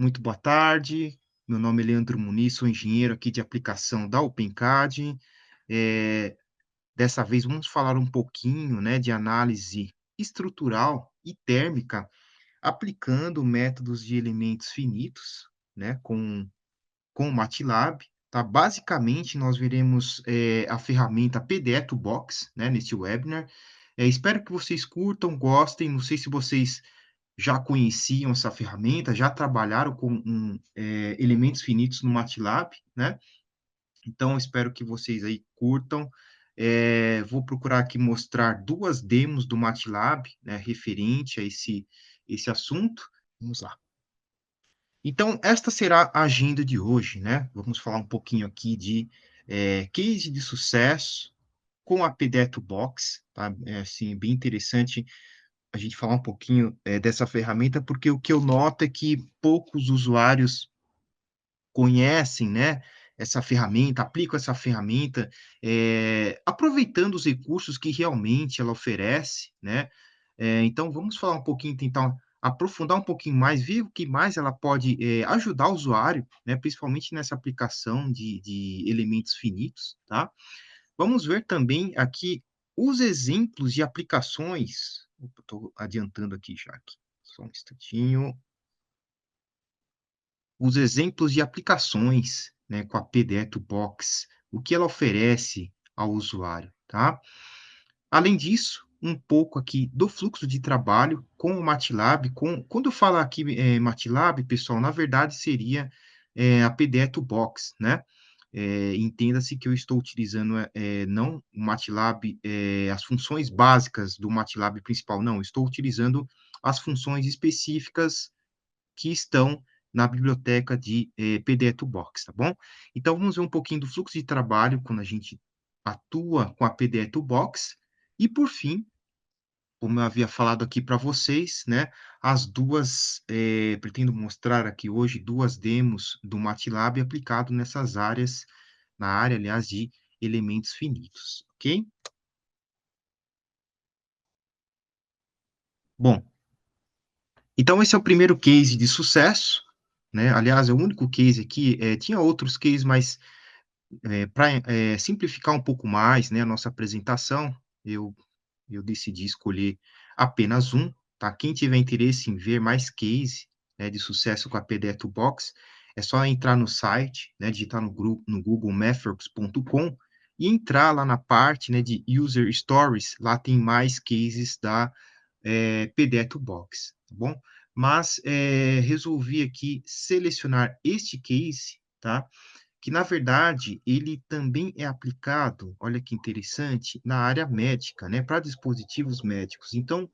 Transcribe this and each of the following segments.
Muito boa tarde. Meu nome é Leandro Muniz, sou engenheiro aqui de aplicação da Opencad. Eh, Dessa vez vamos falar um pouquinho, né, de análise estrutural e térmica, aplicando métodos de elementos finitos, né, com o MATLAB, tá? Basicamente, nós veremos, a ferramenta PDE Toolbox, né, neste webinar. Espero que vocês curtam, gostem. Não sei se vocês já conheciam essa ferramenta, já trabalharam com elementos finitos no MATLAB, né? Então, espero que vocês aí curtam. Vou procurar aqui mostrar duas demos do MATLAB, né, referente a esse assunto. Vamos lá. Então, esta será a agenda de hoje, né? Vamos falar um pouquinho aqui de case de sucesso com a PDE Toolbox, tá? É, assim, bem interessante a gente falar um pouquinho, dessa ferramenta, porque o que eu noto é que poucos usuários conhecem, né, essa ferramenta, aplicam essa ferramenta, aproveitando os recursos que realmente ela oferece, né. Então vamos falar um pouquinho, tentar aprofundar um pouquinho mais, ver o que mais ela pode, ajudar o usuário, né, principalmente nessa aplicação de elementos finitos, tá. Vamos ver também aqui os exemplos de aplicações. Opa, estou adiantando aqui já aqui, só um instantinho. Os exemplos de aplicações, né, com a PDE Toolbox, o que ela oferece ao usuário, tá? Além disso, um pouco aqui do fluxo de trabalho com o MATLAB, quando eu falo aqui, MATLAB, pessoal, na verdade seria, a PDE Toolbox, né? Entenda-se que eu estou utilizando, não o MATLAB, as funções básicas do MATLAB principal, não, estou utilizando as funções específicas que estão na biblioteca de, PDE Toolbox, tá bom? Então vamos ver um pouquinho do fluxo de trabalho quando a gente atua com a PDE Toolbox e, por fim, como eu havia falado aqui para vocês, né, as duas, pretendo mostrar aqui hoje 2 demos do MATLAB aplicado nessas áreas, na área, aliás, de elementos finitos, ok? Bom, então esse é o primeiro case de sucesso, né, aliás, é o único case aqui, tinha outros cases, mas para simplificar um pouco mais, né, a nossa apresentação, eu eu decidi escolher apenas um, tá? Quem tiver interesse em ver mais case, né, de sucesso com a PDE Toolbox, é só entrar no site, né, digitar no Google Methods.com e entrar lá na parte, né, de User Stories, lá tem mais cases da PDE Toolbox, tá bom? Mas resolvi aqui selecionar este case, tá? Que na verdade ele também é aplicado, olha que interessante, na área médica, né, para dispositivos médicos. Então,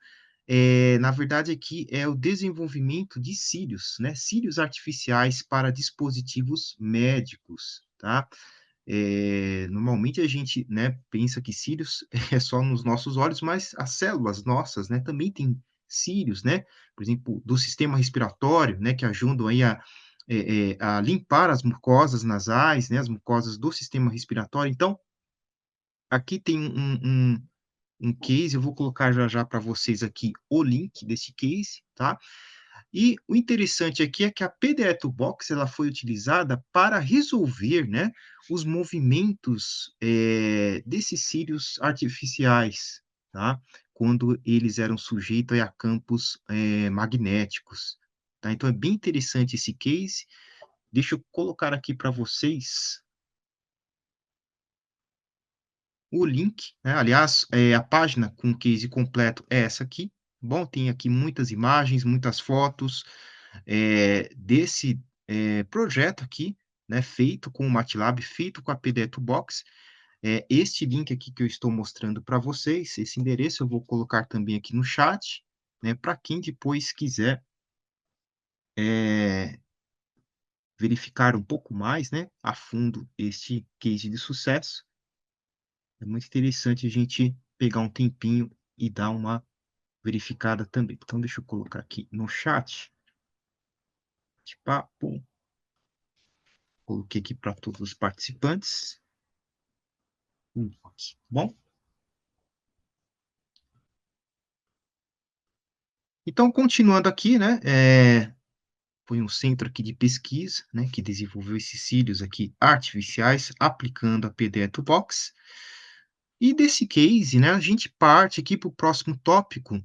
na verdade aqui é o desenvolvimento de cílios, né, cílios artificiais para dispositivos médicos, tá? Normalmente a gente, né, pensa que cílios é só nos nossos olhos, mas as células nossas, né, também têm cílios, né, por exemplo, do sistema respiratório, né, que ajudam aí a limpar as mucosas nasais, né, as mucosas do sistema respiratório. Então, aqui tem um case, eu vou colocar já já para vocês aqui o link desse case, tá? E o interessante aqui é que a PDE Toolbox ela foi utilizada para resolver, né, os movimentos, desses cílios artificiais, tá? Quando eles eram sujeitos aí a campos, magnéticos, tá? Então é bem interessante esse case. Deixa eu colocar aqui para vocês o link, né, aliás, a página com o case completo é essa aqui, tá bom? Tem aqui muitas imagens, muitas fotos, desse, projeto aqui, né, feito com o MATLAB, feito com a PDE Toolbox. Este link aqui que eu estou mostrando para vocês, esse endereço eu vou colocar também aqui no chat, né, para quem depois quiser, eh, verificar um pouco mais, né, a fundo este case de sucesso. É muito interessante a gente pegar um tempinho e dar uma verificada também. Então deixa eu colocar aqui no chat, de papo, coloquei aqui para todos os participantes. Ok, bom? Então continuando aqui, né, foi um centro aqui de pesquisa, né, que desenvolveu esses cílios aqui artificiais aplicando a PD2Box. E desse case, né, a gente parte aqui para o próximo tópico,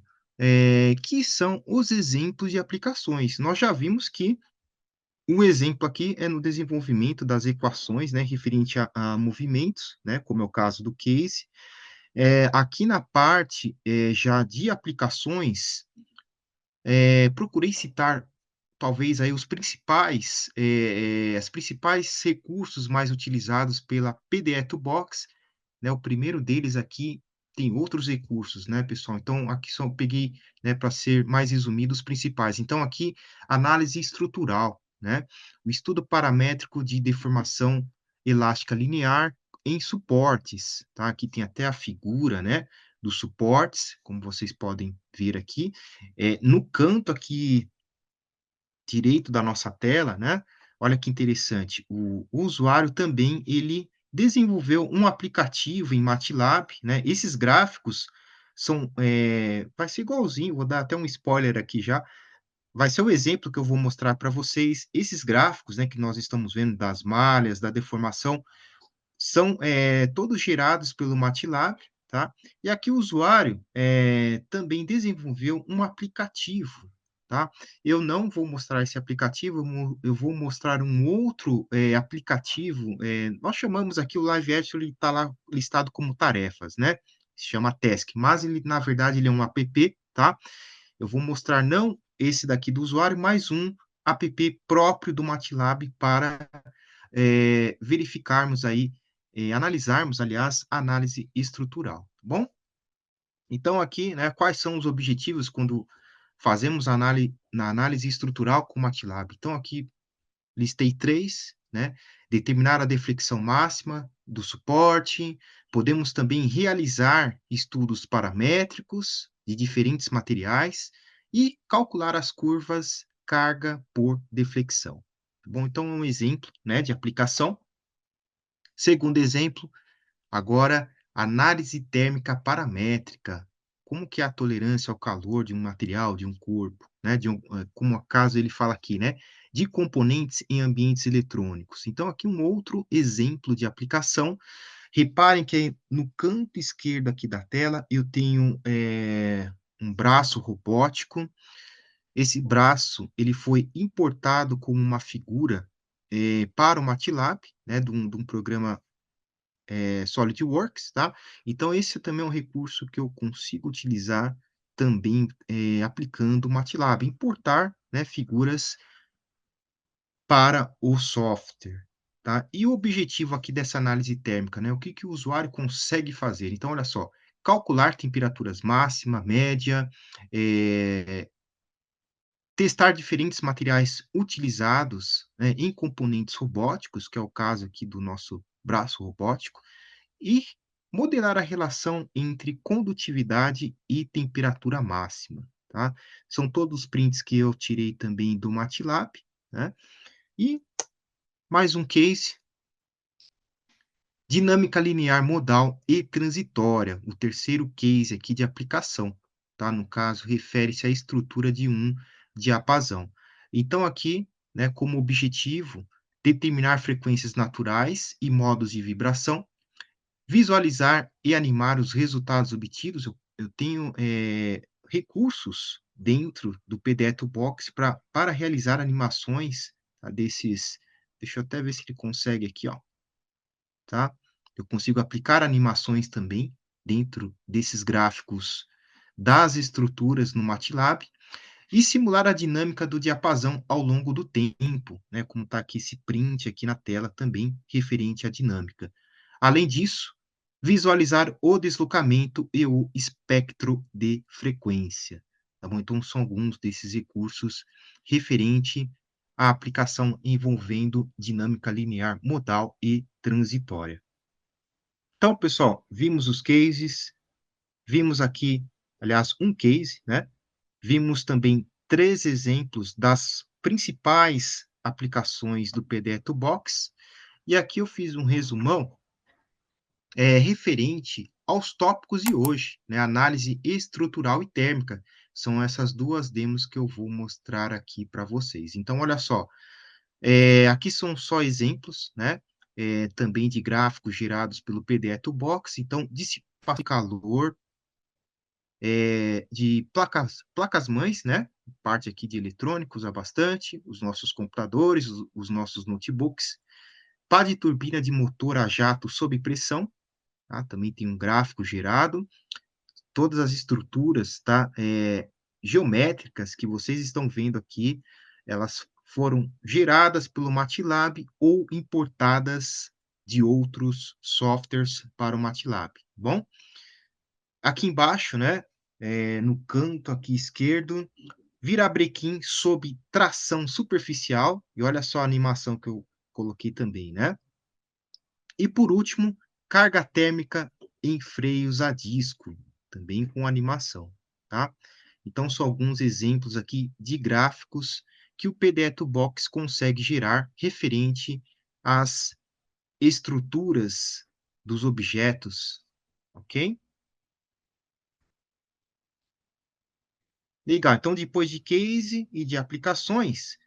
que são os exemplos de aplicações. Nós já vimos que um exemplo aqui é no desenvolvimento das equações, né, referente a movimentos, né, como é o caso do case. Aqui na parte, já de aplicações, procurei citar talvez aí os principais, as principais recursos mais utilizados pela PDE2Box, né, o primeiro deles aqui tem outros recursos, né, pessoal, então aqui só peguei, né, para ser mais resumido os principais. Então aqui, análise estrutural, né, o estudo paramétrico de deformação elástica linear em suportes, tá, aqui tem até a figura, né, dos suportes, como vocês podem ver aqui. No canto aqui direito da nossa tela, né, olha que interessante, o usuário também ele desenvolveu um aplicativo em MATLAB, né, esses gráficos são, vai ser igualzinho, vou dar até um spoiler aqui já, vai ser o exemplo que eu vou mostrar para vocês, esses gráficos, né, que nós estamos vendo das malhas, da deformação, são, todos gerados pelo MATLAB, tá? E aqui o usuário, também desenvolveu um aplicativo, tá? Eu não vou mostrar esse aplicativo, eu vou mostrar um outro, aplicativo, nós chamamos aqui o Live Action, ele está lá listado como tarefas, né? Se chama Task, mas ele, na verdade, ele é um app, tá? Eu vou mostrar não esse daqui do usuário, mas um app próprio do MATLAB para, verificarmos aí, analisarmos, aliás, análise estrutural, tá bom? Então aqui, né, quais são os objetivos quando fazemos na análise estrutural com o MATLAB? Então aqui listei 3, né, determinar a deflexão máxima do suporte, podemos também realizar estudos paramétricos de diferentes materiais e calcular as curvas carga por deflexão. Tá bom? Então, um exemplo, né, de aplicação. Segundo exemplo, agora, análise térmica paramétrica. Como que é a tolerância ao calor de um material, de um corpo, né? Como acaso ele fala aqui, né? De componentes em ambientes eletrônicos. Então, aqui um outro exemplo de aplicação. Reparem que no canto esquerdo aqui da tela eu tenho um braço robótico. Esse braço ele foi importado como uma figura para o MATLAB, né? De um programa SolidWorks, tá? Então esse também é um recurso que eu consigo utilizar também, aplicando o MATLAB, importar, né, figuras para o software, tá? E o objetivo aqui dessa análise térmica, né, o que que o usuário consegue fazer? Então olha só, calcular temperaturas máxima, média, testar diferentes materiais utilizados, né, em componentes robóticos, que é o caso aqui do nosso braço robótico, e modelar a relação entre condutividade e temperatura máxima, tá? São todos prints que eu tirei também do MATLAB, né? E mais um case, dinâmica linear modal e transitória, o terceiro case aqui de aplicação, tá? No caso, refere-se à estrutura de um diapasão. Então aqui, né, como objetivo, determinar frequências naturais e modos de vibração, visualizar e animar os resultados obtidos, eu tenho, recursos dentro do PDE2Box para realizar animações, tá, desses, deixa eu até ver se ele consegue aqui, ó, tá? Eu consigo aplicar animações também dentro desses gráficos das estruturas no MATLAB e simular a dinâmica do diapasão ao longo do tempo, né, como está aqui esse print aqui na tela também referente à dinâmica. Além disso, visualizar o deslocamento e o espectro de frequência. Tá bom? Então, são alguns desses recursos referente à aplicação envolvendo dinâmica linear modal e transitória. Então, pessoal, vimos os cases, vimos aqui, aliás, um case, né? Vimos também 3 exemplos das principais aplicações do PDE2Box, e aqui eu fiz um resumão, referente aos tópicos de hoje, né, análise estrutural e térmica, são essas 2 demos que eu vou mostrar aqui para vocês. Então olha só, aqui são só exemplos, né, também de gráficos gerados pelo PDE Toolbox, então dissipação de calor, de placas-mães, né, parte aqui de eletrônicos usa bastante, os nossos computadores, os nossos notebooks, pá de turbina de motor a jato sob pressão, tá, também tem um gráfico gerado, todas as estruturas, tá, geométricas que vocês estão vendo aqui, elas foram geradas pelo MATLAB ou importadas de outros softwares para o MATLAB, tá bom? Aqui embaixo, né, no canto aqui esquerdo, virabrequim sob tração superficial, e olha só a animação que eu coloquei também, né? E por último, carga térmica em freios a disco, também com animação, tá? Então, são alguns exemplos aqui de gráficos que o PDE Toolbox consegue gerar referente às estruturas dos objetos, ok? Legal, então depois de case e de aplicações,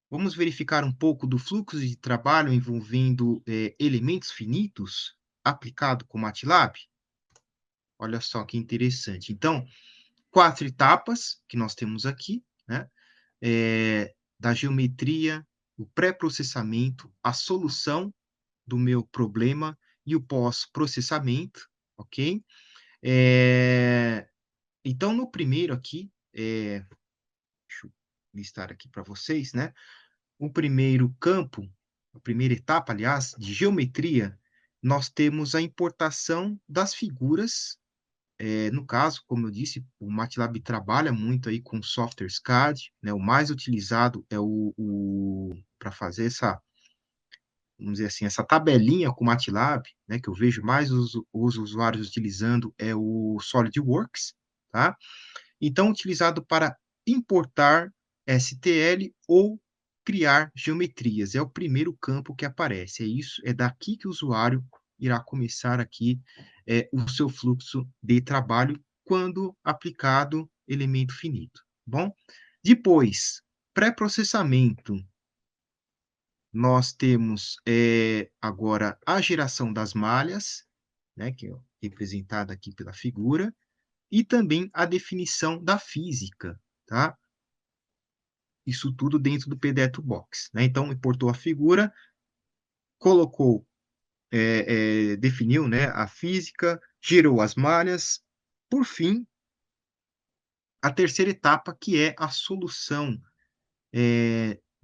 vamos verificar um pouco do fluxo de trabalho envolvendo elementos finitos aplicado com MATLAB? Olha só que interessante. Então, 4 etapas que nós temos aqui, né? Da geometria, o pré-processamento, a solução do meu problema e o pós-processamento, ok? Então, no primeiro aqui, deixa eu listar aqui para vocês, né? O primeiro campo, a primeira etapa, aliás, de geometria, nós temos a importação das figuras. No caso, como eu disse, o MATLAB trabalha muito aí com softwares CAD, né? O mais utilizado é para fazer essa, vamos dizer assim, essa tabelinha com o MATLAB, né? Que eu vejo mais os usuários utilizando é o SolidWorks, tá? Então, utilizado para importar STL ou criar geometrias. É o primeiro campo que aparece. É isso, é daqui que o usuário irá começar aqui o seu fluxo de trabalho quando aplicado elemento finito. Bom, depois, pré-processamento. Nós temos agora a geração das malhas, né, que é representada aqui pela figura, e também a definição da física, tá? Isso tudo dentro do PDE Toolbox, né? Então, importou a figura, colocou, definiu, né, a física, gerou as malhas. Por fim, a terceira etapa, que é a solução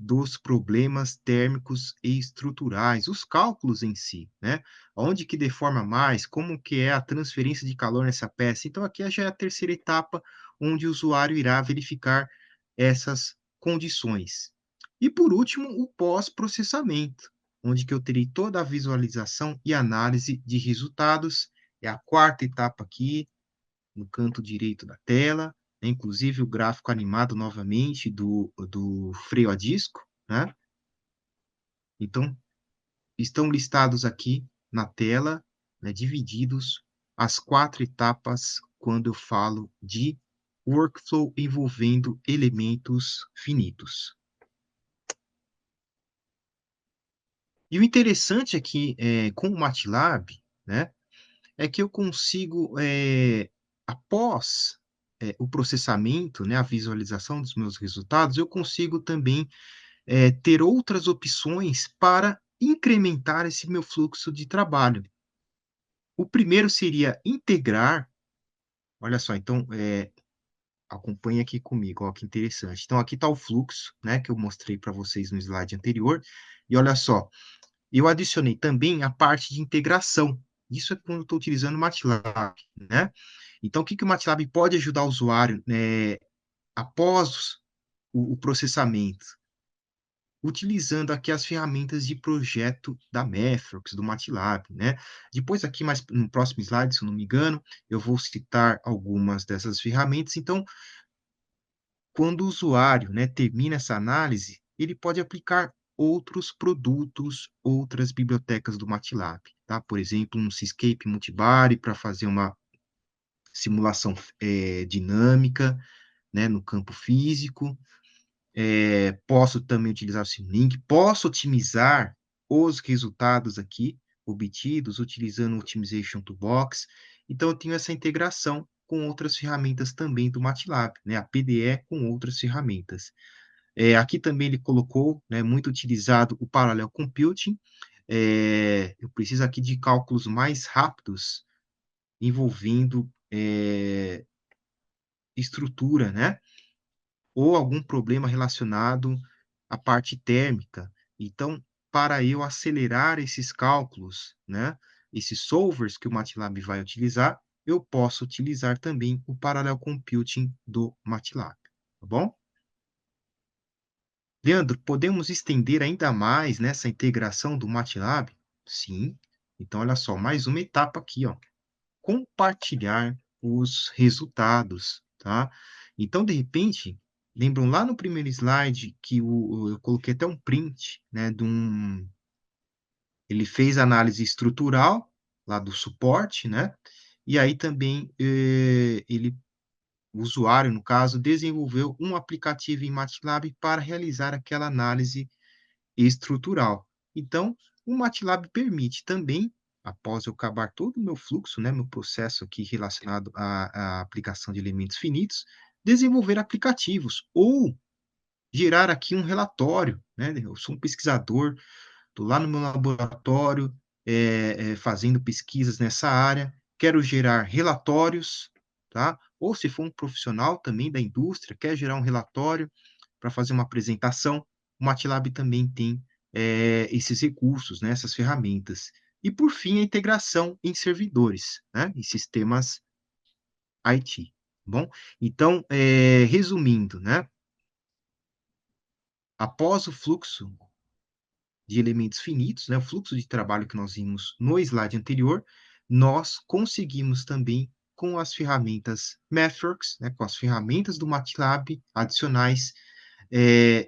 dos problemas térmicos e estruturais, os cálculos em si, né? Onde que deforma mais, como que é a transferência de calor nessa peça. Então, aqui já é a terceira etapa, onde o usuário irá verificar essas condições. E, por último, o pós-processamento, onde que eu terei toda a visualização e análise de resultados. É a quarta etapa aqui, no canto direito da tela, né, inclusive o gráfico animado novamente do freio a disco, né? Então, estão listados aqui na tela, né, divididos as 4 etapas quando eu falo de workflow envolvendo elementos finitos. E o interessante aqui, com o MATLAB, né, é que eu consigo, após, o processamento, né, a visualização dos meus resultados, eu consigo também, ter outras opções para incrementar esse meu fluxo de trabalho. O primeiro seria integrar, olha só, então, acompanhe aqui comigo, ó, que interessante. Então, aqui está o fluxo, né, que eu mostrei para vocês no slide anterior, e olha só, eu adicionei também a parte de integração. Isso é quando eu estou utilizando o MATLAB, né? Então, o que que o MATLAB pode ajudar o usuário, após o processamento? Utilizando aqui as ferramentas de projeto da Mathworks, do MATLAB, né? Depois aqui, mais no próximo slide, se eu não me engano, eu vou citar algumas dessas ferramentas. Então, quando o usuário, né, termina essa análise, ele pode aplicar outros produtos, outras bibliotecas do MATLAB, tá? Por exemplo, um Seascape Multibody para fazer uma simulação dinâmica, né, no campo físico. Posso também utilizar o Simulink, posso otimizar os resultados aqui obtidos utilizando o Optimization Toolbox. Então, eu tenho essa integração com outras ferramentas também do MATLAB, né, a PDE com outras ferramentas. Aqui também ele colocou, né, muito utilizado o Parallel Computing. Eu preciso aqui de cálculos mais rápidos envolvendo estrutura, né? Ou algum problema relacionado à parte térmica. Então, para eu acelerar esses cálculos, né, esses solvers que o MATLAB vai utilizar, eu posso utilizar também o Parallel Computing do MATLAB, tá bom? Leandro, podemos estender ainda mais nessa integração do MATLAB? Sim. Então, olha só, mais uma etapa aqui, ó. Compartilhar os resultados, tá? Então, de repente, lembram lá no primeiro slide que eu coloquei até um print, né, ele fez análise estrutural, lá do suporte, né? E aí também, o usuário, no caso, desenvolveu um aplicativo em MATLAB para realizar aquela análise estrutural. Então, o MATLAB permite também, após eu acabar todo o meu fluxo, né, meu processo aqui relacionado à aplicação de elementos finitos, desenvolver aplicativos ou gerar aqui um relatório, né? Eu sou um pesquisador, estou lá no meu laboratório, fazendo pesquisas nessa área, quero gerar relatórios, tá? Ou se for um profissional também da indústria, quer gerar um relatório para fazer uma apresentação, o MATLAB também tem esses recursos, né, essas ferramentas. E, por fim, a integração em servidores, né, em sistemas IT. Bom, então, resumindo, né, após o fluxo de elementos finitos, né, o fluxo de trabalho que nós vimos no slide anterior, nós conseguimos também, com as ferramentas MathWorks, né, com as ferramentas do MATLAB adicionais,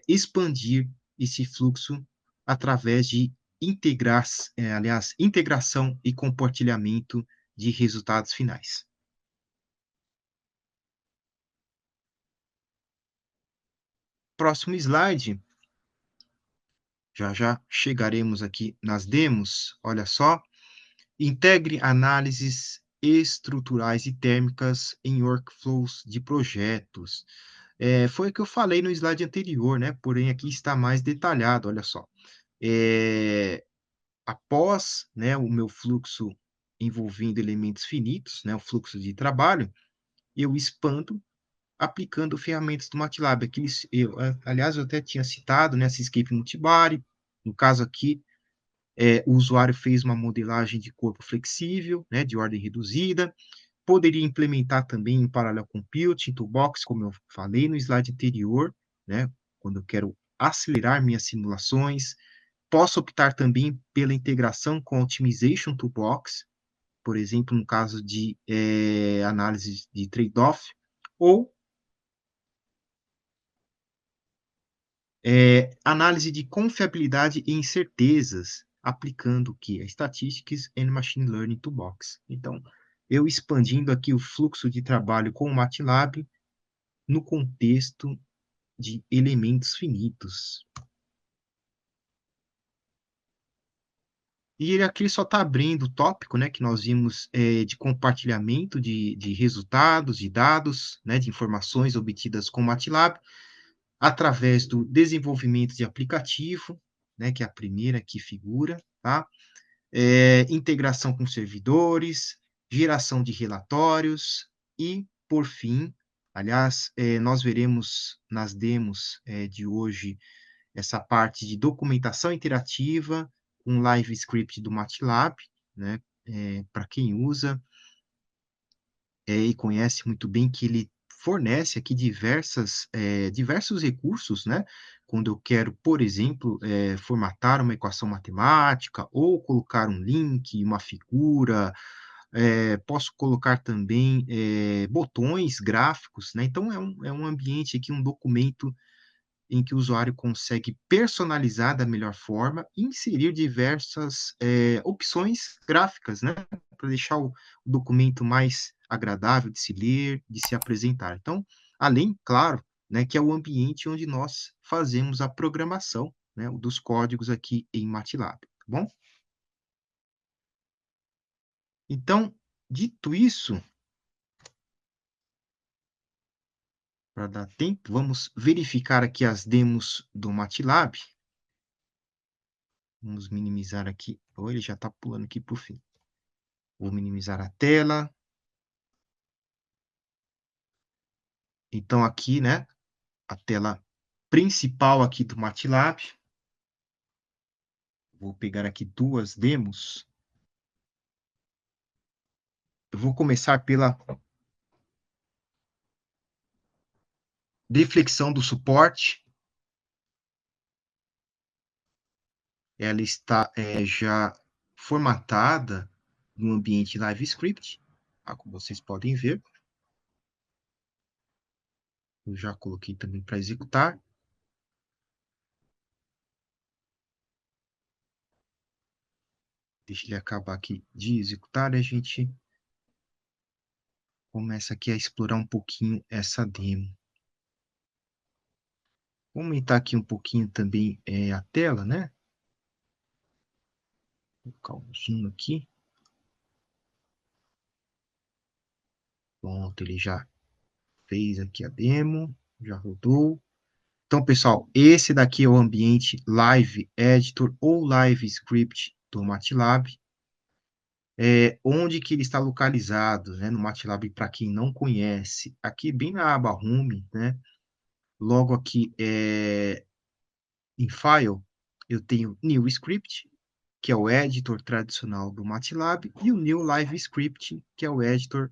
expandir esse fluxo através de aliás, integração e compartilhamento de resultados finais. Próximo slide, já já chegaremos aqui nas demos, olha só. Integre análises estruturais e térmicas em workflows de projetos. Foi o que eu falei no slide anterior, né? Porém, aqui está mais detalhado, olha só. Após, né, o meu fluxo envolvendo elementos finitos, né, o fluxo de trabalho, eu expando aplicando ferramentas do MATLAB. Aliás, eu até tinha citado, né, essa Escape Multibody. No caso aqui, o usuário fez uma modelagem de corpo flexível, né, de ordem reduzida. Poderia implementar também em Parallel Computing, Toolbox, como eu falei no slide anterior, né, quando eu quero acelerar minhas simulações. Posso optar também pela integração com Optimization Toolbox, por exemplo, no caso de análise de trade-off, ou análise de confiabilidade e incertezas, aplicando o que? A Statistics and Machine Learning Toolbox. Então, eu expandindo aqui o fluxo de trabalho com o MATLAB no contexto de elementos finitos. E ele aqui só está abrindo o tópico, né, que nós vimos de compartilhamento de resultados, de dados, né, de informações obtidas com o MATLAB, através do desenvolvimento de aplicativo, né, que é a primeira que figura, tá? Integração com servidores, geração de relatórios e, por fim, aliás, nós veremos nas demos de hoje essa parte de documentação interativa, um live script do MATLAB, né, para quem usa e conhece muito bem que ele fornece aqui diversos recursos, né, quando eu quero, por exemplo, formatar uma equação matemática ou colocar um link, uma figura, posso colocar também botões gráficos, né, então é um ambiente aqui, um documento em que o usuário consegue personalizar da melhor forma e inserir diversas opções gráficas, né, para deixar o documento mais agradável de se ler, de se apresentar. Então, além, claro, né, que é o ambiente onde nós fazemos a programação, né, dos códigos aqui em MATLAB, tá bom? Então, dito isso, para dar tempo, vamos verificar aqui as demos do MATLAB. Vamos minimizar aqui. Ou ele já está pulando aqui para o fim. Vou minimizar a tela. Então, aqui, né, a tela principal aqui do MATLAB. Vou pegar aqui duas demos. Eu vou começar pela deflexão do suporte. Ela está já formatada no ambiente LiveScript, tá, como vocês podem ver. Eu já coloquei também para executar. Deixa ele acabar aqui de executar e a gente começa aqui a explorar um pouquinho essa demo. Vou aumentar aqui um pouquinho também a tela, né? Vou colocar o zoom aqui. Pronto, ele já fez aqui a demo, já rodou. Então, pessoal, esse daqui é o ambiente Live Editor ou Live Script do MATLAB. Onde que ele está localizado, né, no MATLAB, para quem não conhece, aqui bem na aba Home, né, logo aqui em File, eu tenho New Script, que é o editor tradicional do MATLAB, e o New Live Script, que é o editor,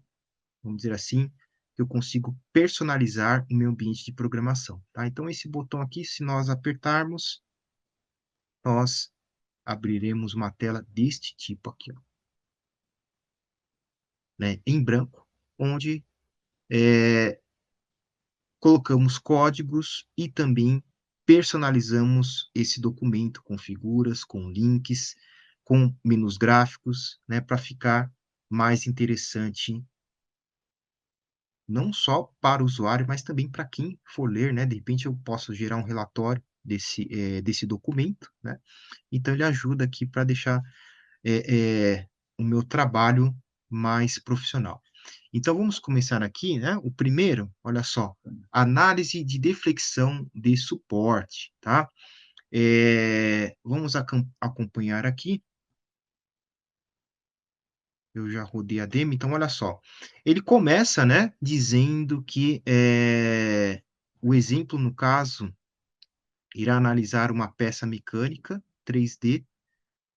vamos dizer assim, que eu consigo personalizar o meu ambiente de programação, tá? Então, esse botão aqui, se nós apertarmos, nós abriremos uma tela deste tipo aqui, ó, né, em branco, onde colocamos códigos e também personalizamos esse documento com figuras, com links, com menus gráficos, né, para ficar mais interessante, não só para o usuário, mas também para quem for ler, né? De repente eu posso gerar um relatório desse documento, né? Então ele ajuda aqui para deixar o meu trabalho mais profissional. Então, vamos começar aqui, né? O primeiro, olha só, análise de deflexão de suporte, tá? Vamos acompanhar aqui. Eu já rodei a demo, então olha só. Ele começa, né, dizendo que o exemplo, no caso, irá analisar uma peça mecânica 3D,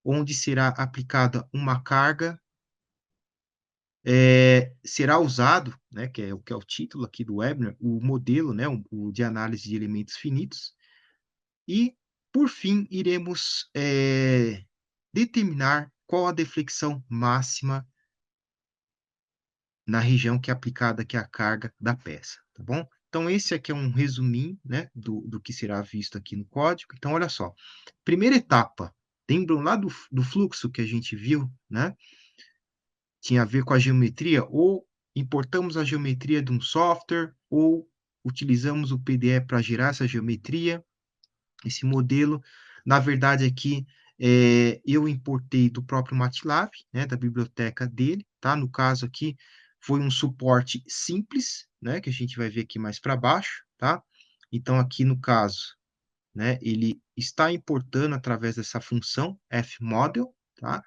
onde será aplicada uma carga, será usado, né, que é o título aqui do webinar, o modelo, né, o de análise de elementos finitos, e, por fim, iremos determinar qual a deflexão máxima na região que é aplicada aqui a carga da peça, tá bom? Então, esse aqui é um resuminho, né, do que será visto aqui no código. Então, olha só. Primeira etapa, lembram lá do fluxo que a gente viu, né? Tinha a ver com a geometria, ou importamos a geometria de um software, ou utilizamos o PDE para gerar essa geometria, esse modelo. Na verdade, aqui, eu importei do próprio MATLAB, né, da biblioteca dele, tá? No caso aqui, foi um suporte simples, né, que a gente vai ver aqui mais para baixo, tá? Então, aqui no caso, né, ele está importando através dessa função fmodel, tá?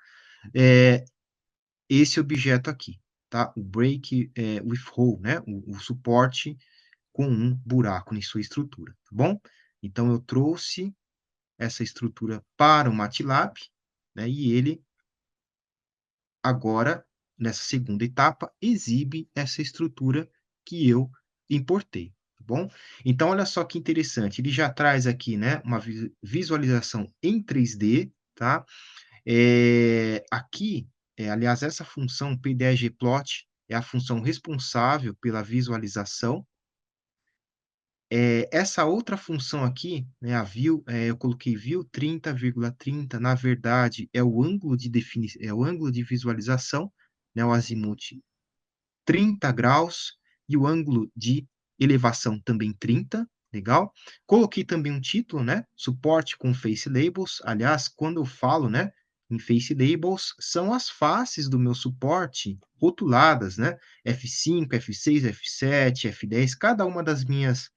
Esse objeto aqui, tá? O break with hole, né? O suporte com um buraco em sua estrutura, tá bom? Então, eu trouxe essa estrutura para o MATLAB, né? E ele, agora, nessa segunda etapa, exibe essa estrutura que eu importei, tá bom? Então, olha só que interessante, ele já traz aqui, né, uma visualização em 3D, tá? Aqui, aliás, essa função PDE-gplot é a função responsável pela visualização. Essa outra função aqui, né, a view, eu coloquei view 30,30, na verdade, é o ângulo de visualização, né, o azimuth 30 graus, e o ângulo de elevação também 30, legal. Coloquei também um título, né, suporte com face labels, aliás, quando eu falo, né, em face labels, são as faces do meu suporte rotuladas, né, F5, F6, F7, F10, cada uma das minhas,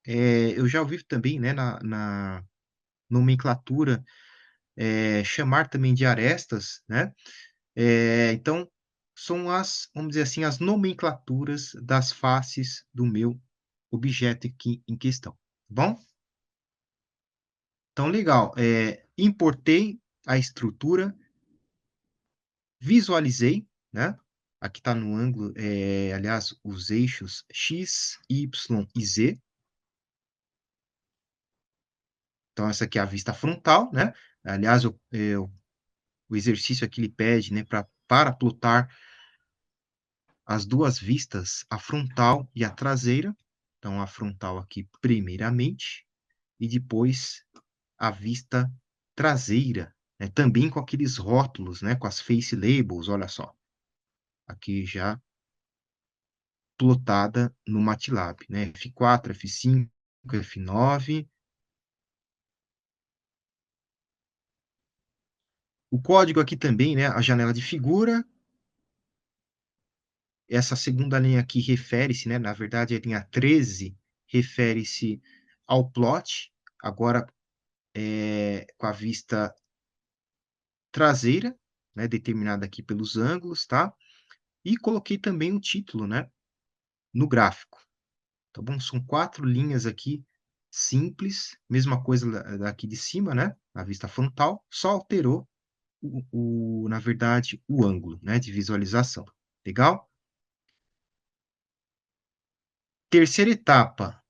eu já ouvi também, né, na nomenclatura, chamar também de arestas, né, então, são as, vamos dizer assim, as nomenclaturas das faces do meu objeto aqui em questão, tá bom? Então legal, importei a estrutura, visualizei, né, aqui está no ângulo, aliás, os eixos X, Y e Z, então essa aqui é a vista frontal, né, aliás, o exercício aqui ele pede, né, para plotar as 2 vistas, a frontal e a traseira, então a frontal aqui primeiramente, e depois a vista traseira, né, também com aqueles rótulos, né, com as face labels, olha só, aqui já plotada no MATLAB, né, F4, F5, F9. O código aqui também, né, a janela de figura, essa segunda linha aqui refere-se, né, na verdade a linha 13 refere-se ao plot, agora, com a vista traseira, né, determinada aqui pelos ângulos, tá? E coloquei também um título, né, no gráfico, tá bom? São 4 linhas aqui simples, mesma coisa daqui de cima, né, a vista frontal, só alterou na verdade, o ângulo, né, de visualização. Legal? Terceira etapa,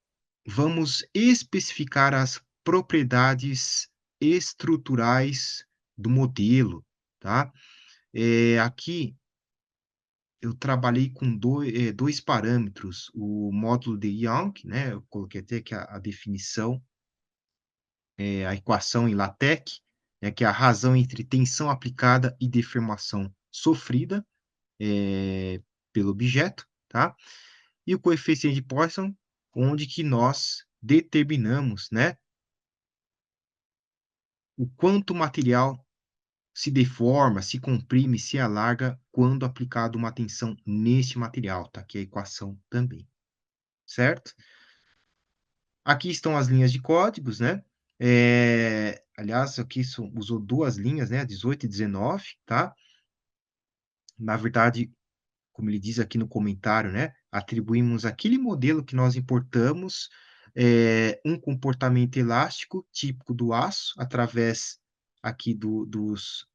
vamos especificar as propriedades estruturais do modelo, tá? Aqui eu trabalhei com 2 parâmetros, o módulo de Young, né, eu coloquei até aqui a definição, a equação em LaTeX, né, que é a razão entre tensão aplicada e deformação sofrida, pelo objeto, tá? E o coeficiente de Poisson, onde que nós determinamos, né, o quanto o material se deforma, se comprime, se alarga quando aplicado uma tensão neste material, tá? Aqui é a equação também, certo? Aqui estão as linhas de códigos, né? Aliás, aqui usou 2 linhas, né? 18 e 19, tá? Na verdade, como ele diz aqui no comentário, né? Atribuímos aquele modelo que nós importamos, um comportamento elástico típico do aço, através aqui dos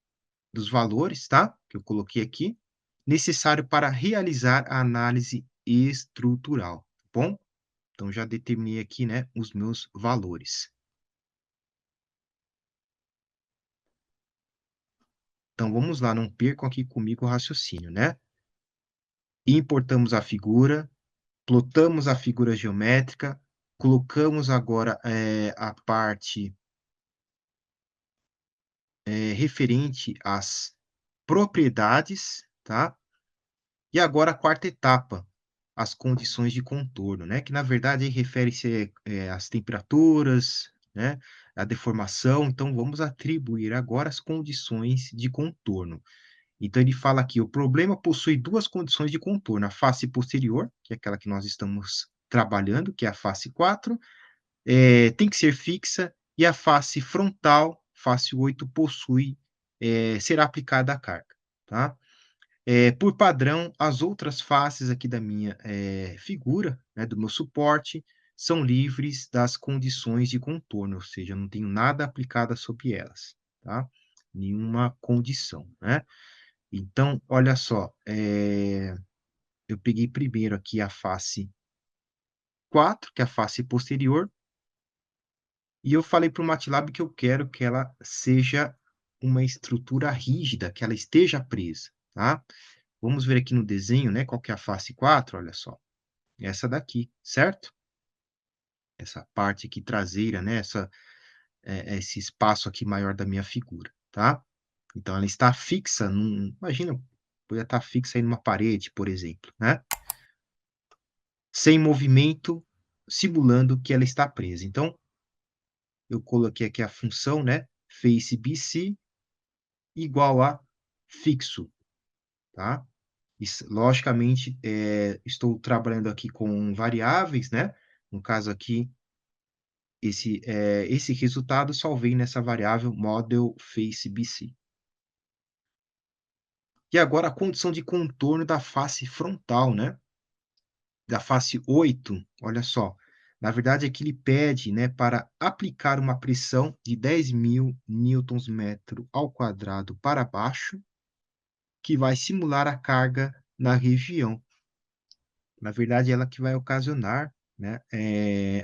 valores, tá? Que eu coloquei aqui, necessário para realizar a análise estrutural, tá bom? Então, já determinei aqui, né, os meus valores. Então, vamos lá, não percam aqui comigo o raciocínio, né? Importamos a figura, plotamos a figura geométrica, colocamos agora, a parte, referente às propriedades, tá? E agora a quarta etapa, as condições de contorno, né, que na verdade aí refere-se, às temperaturas, né, à deformação, então vamos atribuir agora as condições de contorno. Então ele fala aqui: "O problema possui 2 condições de contorno, a face posterior, que é aquela que nós estamos trabalhando, que é a face 4, tem que ser fixa, e a face frontal, face 8, possui, será aplicada a carga", tá? Por padrão, as outras faces aqui da minha, figura, né, do meu suporte, são livres das condições de contorno, ou seja, eu não tenho nada aplicado sobre elas, tá? Nenhuma condição, né? Então, olha só, eu peguei primeiro aqui a face 4, que é a face posterior, e eu falei para o MATLAB que eu quero que ela seja uma estrutura rígida, que ela esteja presa, tá? Vamos ver aqui no desenho, né, qual que é a face 4, olha só. Essa daqui, certo? Essa parte aqui traseira, né, esse espaço aqui maior da minha figura, tá? Então ela está fixa imagina, podia estar fixa aí numa parede, por exemplo, né? sem movimento, simulando que ela está presa. Então, eu coloquei aqui a função, né, face BC igual a fixo, tá? Isso, logicamente, estou trabalhando aqui com variáveis, né? No caso aqui, esse resultado salvei nessa variável model face BC. E agora a condição de contorno da face frontal, né? Da face 8, olha só. Na verdade, aqui ele pede, né, para aplicar uma pressão de 10.000 newtons-metro ao quadrado para baixo, que vai simular a carga na região. Na verdade, ela que vai ocasionar, né,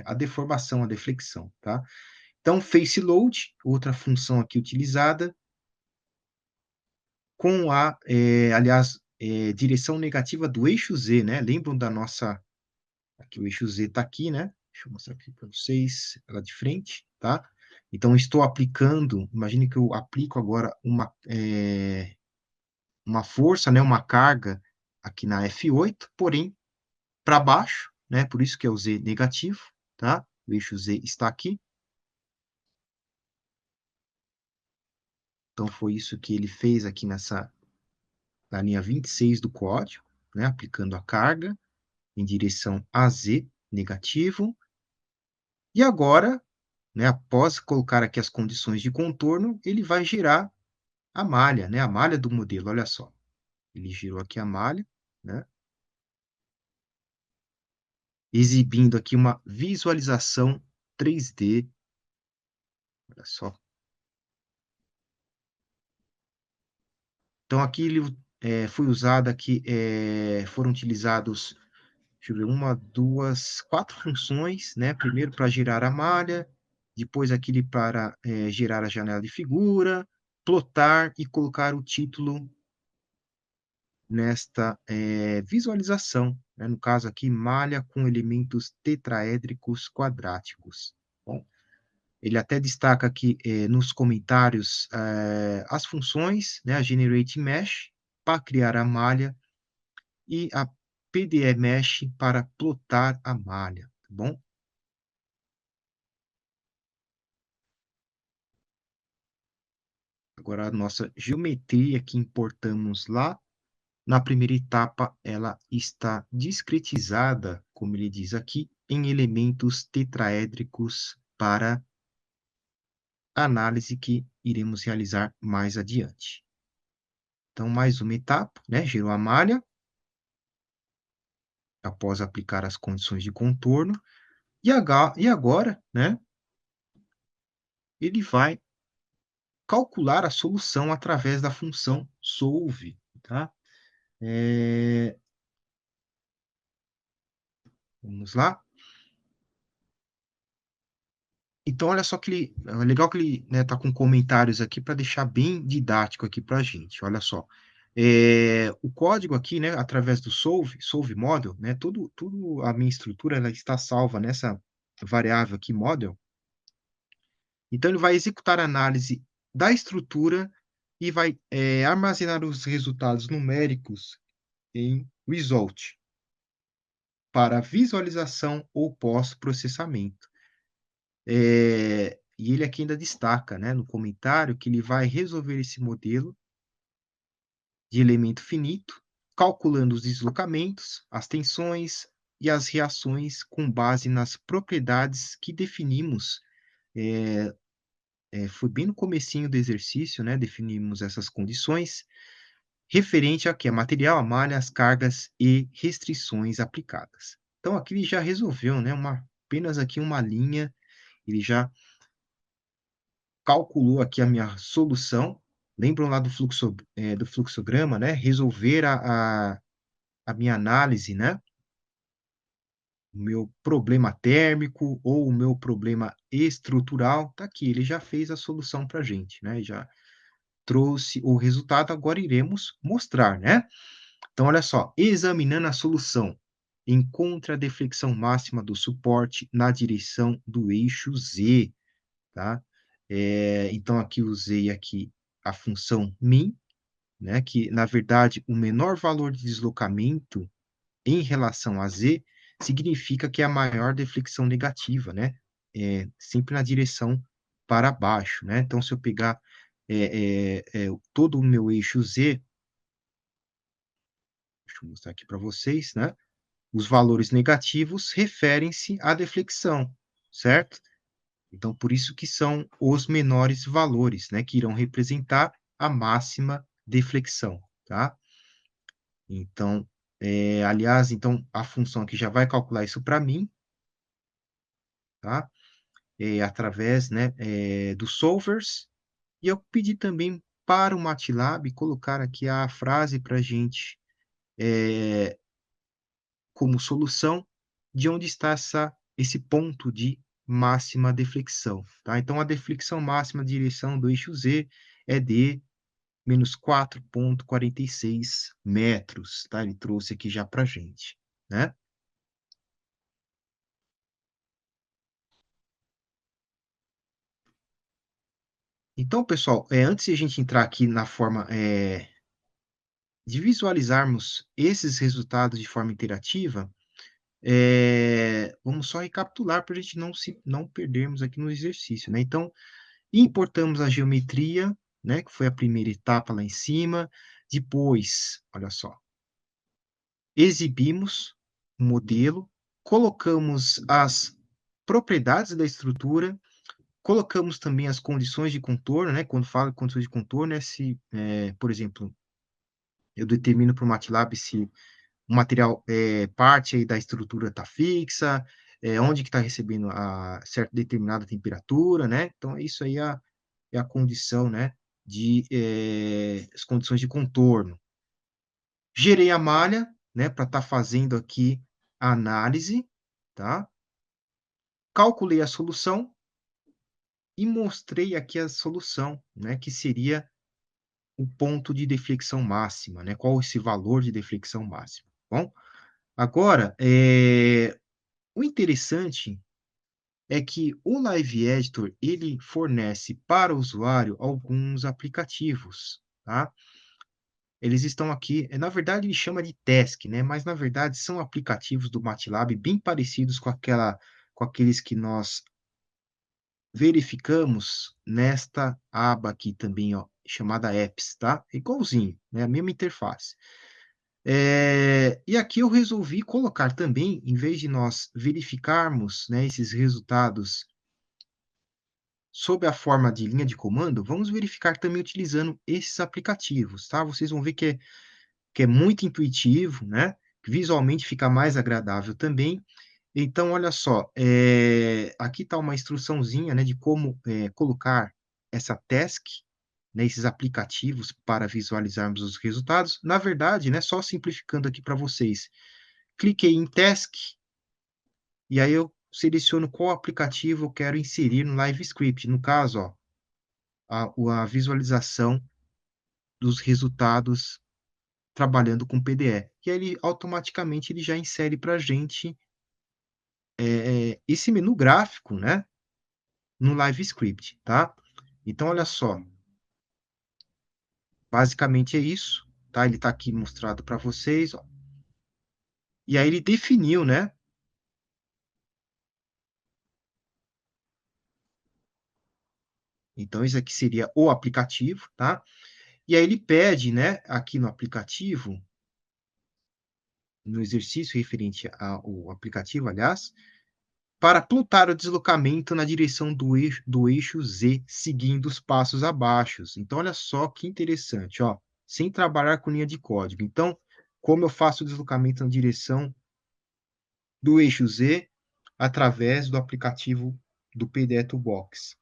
a deformação, a deflexão, tá? Então, face load, outra função aqui utilizada, com aliás, direção negativa do eixo Z, né? Lembram da nossa. Aqui o eixo Z está aqui, né? Deixa eu mostrar aqui para vocês, ela de frente, tá? Então, estou aplicando, imagine que eu aplico agora uma força, né, uma carga aqui na F8, porém para baixo, né? Por isso que é o Z negativo, tá? O eixo Z está aqui. Então, foi isso que ele fez aqui na linha 26 do código, né? Aplicando a carga em direção a Z negativo. E agora, né, após colocar aqui as condições de contorno, ele vai girar a malha, né, a malha do modelo, olha só. Ele girou aqui a malha, né, exibindo aqui uma visualização 3D, olha só. Então aqui ele, foi usado aqui, foram utilizados, deixa eu ver, uma, 2, 4 funções, né, primeiro para girar a malha, depois aquele para, girar a janela de figura, plotar e colocar o título nesta, visualização, né, no caso aqui, malha com elementos tetraédricos quadráticos. Bom, ele até destaca aqui, nos comentários, as funções, né, a generate mesh para criar a malha e a PDE mesh para plotar a malha, tá bom? Agora a nossa geometria que importamos lá, na primeira etapa, ela está discretizada, como ele diz aqui, em elementos tetraédricos para análise que iremos realizar mais adiante. Então, mais uma etapa, né? Gerou a malha, após aplicar as condições de contorno, e agora, né? Ele vai calcular a solução através da função solve, tá? É, vamos lá. Então, olha só que ele, é legal que ele, né, tá com comentários aqui para deixar bem didático aqui para a gente. Olha só, o código aqui, né, através do solve model, né, tudo a minha estrutura ela está salva nessa variável aqui model. Então, ele vai executar a análise da estrutura e vai armazenar os resultados numéricos em result para visualização ou pós-processamento. E ele aqui ainda destaca, né, no comentário, que ele vai resolver esse modelo de elemento finito, calculando os deslocamentos, as tensões e as reações com base nas propriedades que definimos. Foi bem no comecinho do exercício, né, definimos essas condições, referente a que é material, a malha, as cargas e restrições aplicadas. Então aqui ele já resolveu, né, apenas aqui uma linha, ele já calculou aqui a minha solução. Lembram lá do fluxograma, né? Resolver a minha análise, né? O meu problema térmico ou o meu problema estrutural, tá aqui, ele já fez a solução para a gente, né? Já trouxe o resultado, agora iremos mostrar, né? Então, olha só, examinando a solução, encontre a deflexão máxima do suporte na direção do eixo Z, tá? Então, aqui usei aqui a função min, né, que, na verdade, o menor valor de deslocamento em relação a z significa que é a maior deflexão negativa, né? Sempre na direção para baixo, né? Então, se eu pegar todo o meu eixo Z, deixa eu mostrar aqui para vocês, né? Os valores negativos referem-se à deflexão, certo? Então, por isso que são os menores valores, né? Que irão representar a máxima deflexão, tá? Então, aliás, então a função aqui já vai calcular isso para mim, tá? Através, né, do solvers. E eu pedi também para o MATLAB colocar aqui a frase para a gente, como solução, de onde está esse ponto de máxima deflexão, tá? Então, a deflexão máxima de direção do eixo Z é de menos 4,46 metros, tá? Ele trouxe aqui já para a gente, né? Então, pessoal, antes de a gente entrar aqui na forma, de visualizarmos esses resultados de forma interativa, vamos só recapitular para a gente não perdermos aqui no exercício, né? Então, importamos a geometria, né, que foi a primeira etapa lá em cima. Depois, olha só, exibimos o modelo, colocamos as propriedades da estrutura, colocamos também as condições de contorno, né? Quando fala de condições de contorno, se, por exemplo, eu determino para o MATLAB se o material, parte aí da estrutura está fixa, onde que está recebendo a certa determinada temperatura, né? Então, isso aí é a condição, né, as condições de contorno. Gerei a malha, né, para estar fazendo aqui a análise, tá? Calculei a solução e mostrei aqui a solução, né, que seria o ponto de deflexão máxima, né? Qual esse valor de deflexão máxima, tá bom? Agora, o interessante é que o Live Editor, ele fornece para o usuário alguns aplicativos, tá? Eles estão aqui, na verdade ele chama de Task, né? Mas na verdade são aplicativos do MATLAB bem parecidos com aqueles que nós verificamos nesta aba aqui também, ó, chamada Apps, tá? Igualzinho, né? A mesma interface. E aqui eu resolvi colocar também, em vez de nós verificarmos, né, esses resultados sob a forma de linha de comando, vamos verificar também utilizando esses aplicativos, tá? Vocês vão ver que é muito intuitivo, né? Visualmente fica mais agradável também. Então, olha só, aqui está uma instruçãozinha, né, de como colocar essa task, né, esses aplicativos para visualizarmos os resultados. Na verdade, né, só simplificando aqui para vocês, cliquei em task e aí eu seleciono qual aplicativo eu quero inserir no Live Script. No caso, ó, a visualização dos resultados trabalhando com PDE. E aí ele automaticamente ele já insere para a gente esse menu gráfico, né, no Live Script, tá? Então, olha só, basicamente é isso, tá? Ele está aqui mostrado para vocês, ó. E aí ele definiu, né? Então, isso aqui seria o aplicativo, tá? E aí ele pede, né, aqui no aplicativo, no exercício referente ao aplicativo, aliás, para plotar o deslocamento na direção do eixo Z, seguindo os passos abaixo. Então, olha só que interessante, ó, sem trabalhar com linha de código. Então, como eu faço o deslocamento na direção do eixo Z através do aplicativo do PDE Toolbox.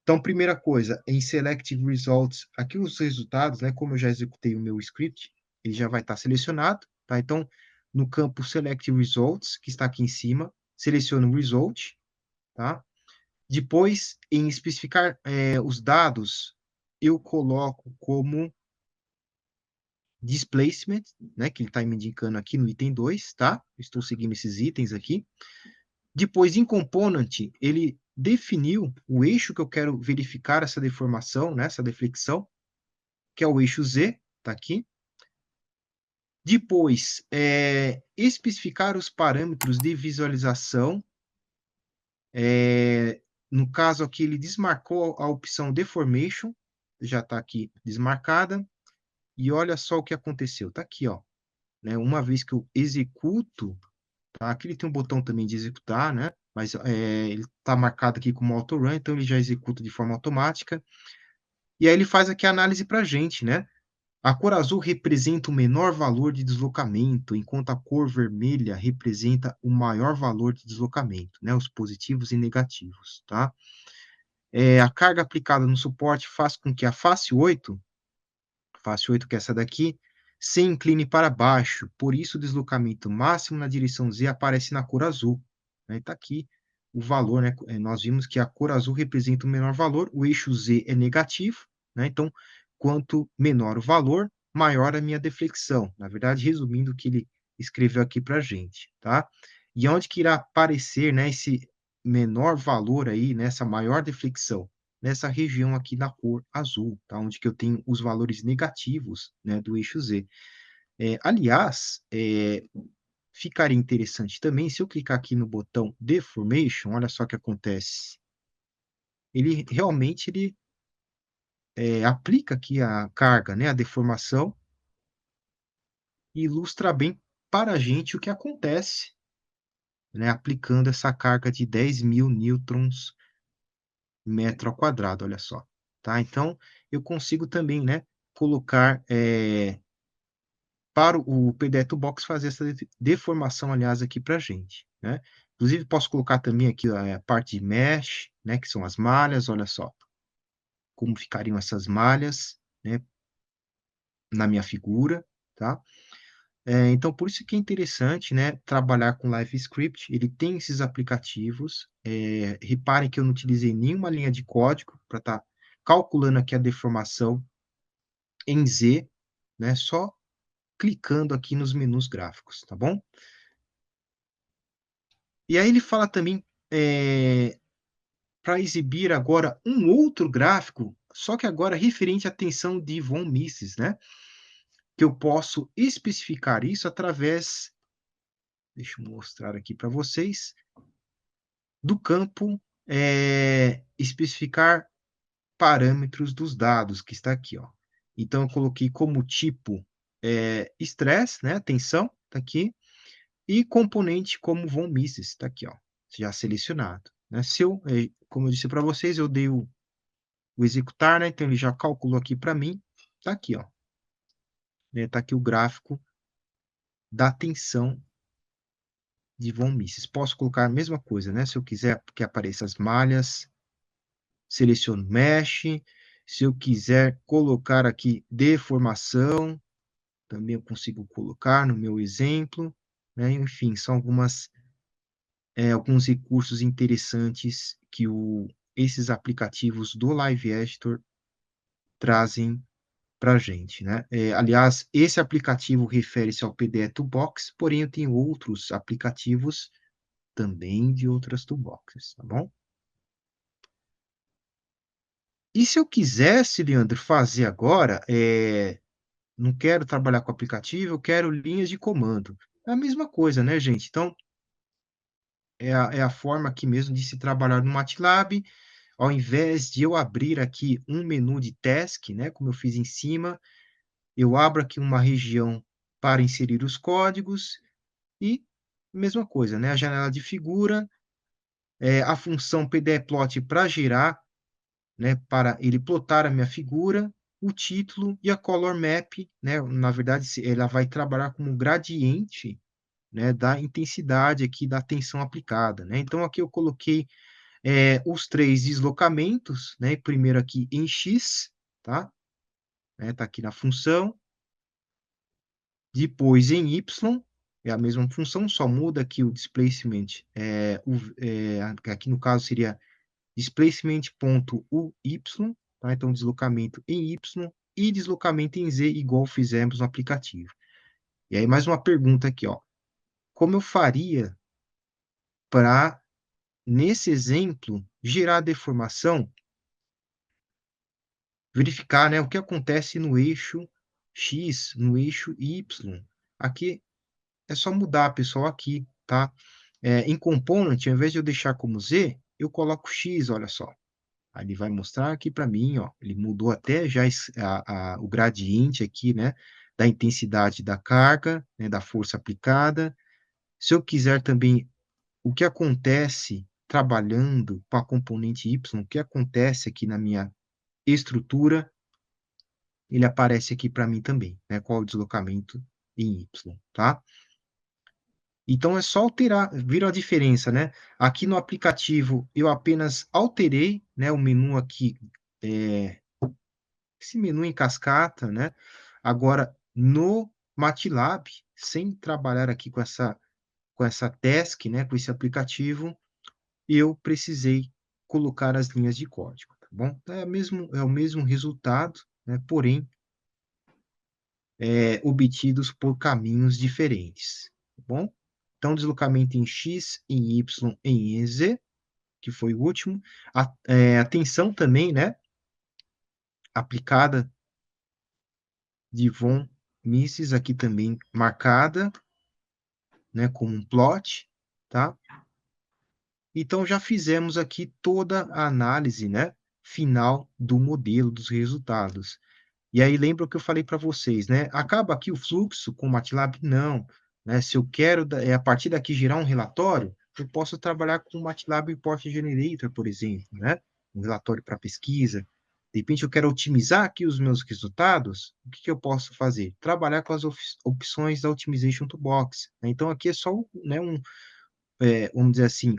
Então, primeira coisa, em Select Results, aqui os resultados, né, como eu já executei o meu script, ele já vai estar selecionado, tá? Então, no campo Select Results, que está aqui em cima, seleciono o Result, tá? Depois, em especificar os dados, eu coloco como displacement, né, que ele está me indicando aqui no item 2, tá? Estou seguindo esses itens aqui. Depois, em component, ele definiu o eixo que eu quero verificar essa deformação, né, essa deflexão, que é o eixo Z, está aqui. Depois, especificar os parâmetros de visualização. No caso aqui, ele desmarcou a opção Deformation, já está aqui desmarcada, e olha só o que aconteceu. Está aqui, ó, né? Uma vez que eu executo, tá? Aqui ele tem um botão também de executar, né? Mas ele está marcado aqui como autorun, então ele já executa de forma automática. E aí ele faz aqui a análise para a gente, né? A cor azul representa o menor valor de deslocamento, enquanto a cor vermelha representa o maior valor de deslocamento, né? Os positivos e negativos, tá? A carga aplicada no suporte faz com que a face 8, que é essa daqui, se incline para baixo, por isso o deslocamento máximo na direção Z aparece na cor azul. Está aqui o valor, né? Nós vimos que a cor azul representa o menor valor, o eixo Z é negativo, né? Então, quanto menor o valor, maior a minha deflexão. Na verdade, resumindo o que ele escreveu aqui para a gente, tá? E onde que irá aparecer, né, esse menor valor aí, nessa maior deflexão? Nessa região aqui da cor azul, tá? Onde que eu tenho os valores negativos, né, do eixo Z. Aliás, ficaria interessante também, se eu clicar aqui no botão Deformation, olha só o que acontece. Ele realmente aplica aqui a carga, né, a deformação, e ilustra bem para a gente o que acontece, né, aplicando essa carga de 10.000 newtons metro ao quadrado, olha só, tá? Então, eu consigo também, né, colocar para o PDE Toolbox fazer essa deformação, aliás, aqui para a gente, né? Inclusive, posso colocar também aqui a parte de mesh, né, que são as malhas, olha só como ficariam essas malhas, né, na minha figura, tá? Então, por isso que é interessante, né, trabalhar com Live Script, ele tem esses aplicativos, reparem que eu não utilizei nenhuma linha de código para estar calculando aqui a deformação em Z, né, só clicando aqui nos menus gráficos, tá bom? E aí ele fala também, para exibir agora um outro gráfico, só que agora referente à tensão de von Mises, né? Que eu posso especificar isso através, deixa eu mostrar aqui para vocês, do campo especificar parâmetros dos dados, que está aqui, ó. Então, eu coloquei como tipo estresse, né? Tensão, está aqui, e componente como von Mises, está aqui, ó, já selecionado. Né? Se eu, como eu disse para vocês, eu dei o executar, né? Então ele já calculou aqui para mim, tá aqui, ó. Né? Tá aqui o gráfico da tensão de von Mises. Posso colocar a mesma coisa, né? Se eu quiser que apareça as malhas, seleciono Mesh. Se eu quiser colocar aqui deformação, também eu consigo colocar no meu exemplo, né? Enfim, são alguns recursos interessantes que esses aplicativos do Live Editor trazem para a gente, né? Aliás, esse aplicativo refere-se ao PDE Toolbox, porém eu tenho outros aplicativos também de outras toolboxes, tá bom? E se eu quisesse, Leandro, fazer agora, não quero trabalhar com aplicativo, eu quero linhas de comando. É a mesma coisa, né, gente? Então, é a forma aqui mesmo de se trabalhar no MATLAB. Ao invés de eu abrir aqui um menu de task, né, como eu fiz em cima, eu abro aqui uma região para inserir os códigos e mesma coisa, né, a janela de figura, a função PDEplot para gerar, né, para ele plotar a minha figura, o título e a color map, né, na verdade ela vai trabalhar como gradiente, né, da intensidade aqui da tensão aplicada, né? Então aqui eu coloquei os 3 deslocamentos, né? Primeiro aqui em X, tá? Tá aqui na função. Depois em Y, é a mesma função, só muda aqui o displacement. Aqui no caso seria displacement.uy, tá? Então deslocamento em Y e deslocamento em Z, igual fizemos no aplicativo. E aí mais uma pergunta aqui, ó. Como eu faria para, nesse exemplo, gerar a deformação, verificar, né, o que acontece no eixo X, no eixo Y. aqui é só mudar, pessoal, aqui, tá? Em component, ao invés de eu deixar como Z, eu coloco X, olha só. Aí ele vai mostrar aqui para mim, ó, ele mudou até já o gradiente aqui, né, da intensidade da carga, né, da força aplicada. Se eu quiser também, o que acontece trabalhando com a componente Y, o que acontece aqui na minha estrutura, ele aparece aqui para mim também, né, qual o deslocamento em Y, tá? Então é só alterar, viram a diferença, né? Aqui no aplicativo eu apenas alterei, né, o menu aqui, é, esse menu em cascata, né? Agora no MATLAB, sem trabalhar aqui com essa task, né, com esse aplicativo, eu precisei colocar as linhas de código, tá bom? Então é o mesmo resultado, né, porém obtidos por caminhos diferentes, tá bom? Então, deslocamento em X, em Y, em Z, que foi o último. A tensão também, né, aplicada de von Mises, aqui também marcada, né, como um plot, tá? Então, já fizemos aqui toda a análise, né, final do modelo, dos resultados. E aí lembra o que eu falei para vocês, né? Acaba aqui o fluxo com o MATLAB? Não, né? Se eu quero, a partir daqui, gerar um relatório, eu posso trabalhar com o MATLAB Report Generator, por exemplo, né? Um relatório para pesquisa. De repente, eu quero otimizar aqui os meus resultados, o que que eu posso fazer? Trabalhar com as opções da Optimization Toolbox, né? Então, aqui é só, né, vamos dizer assim,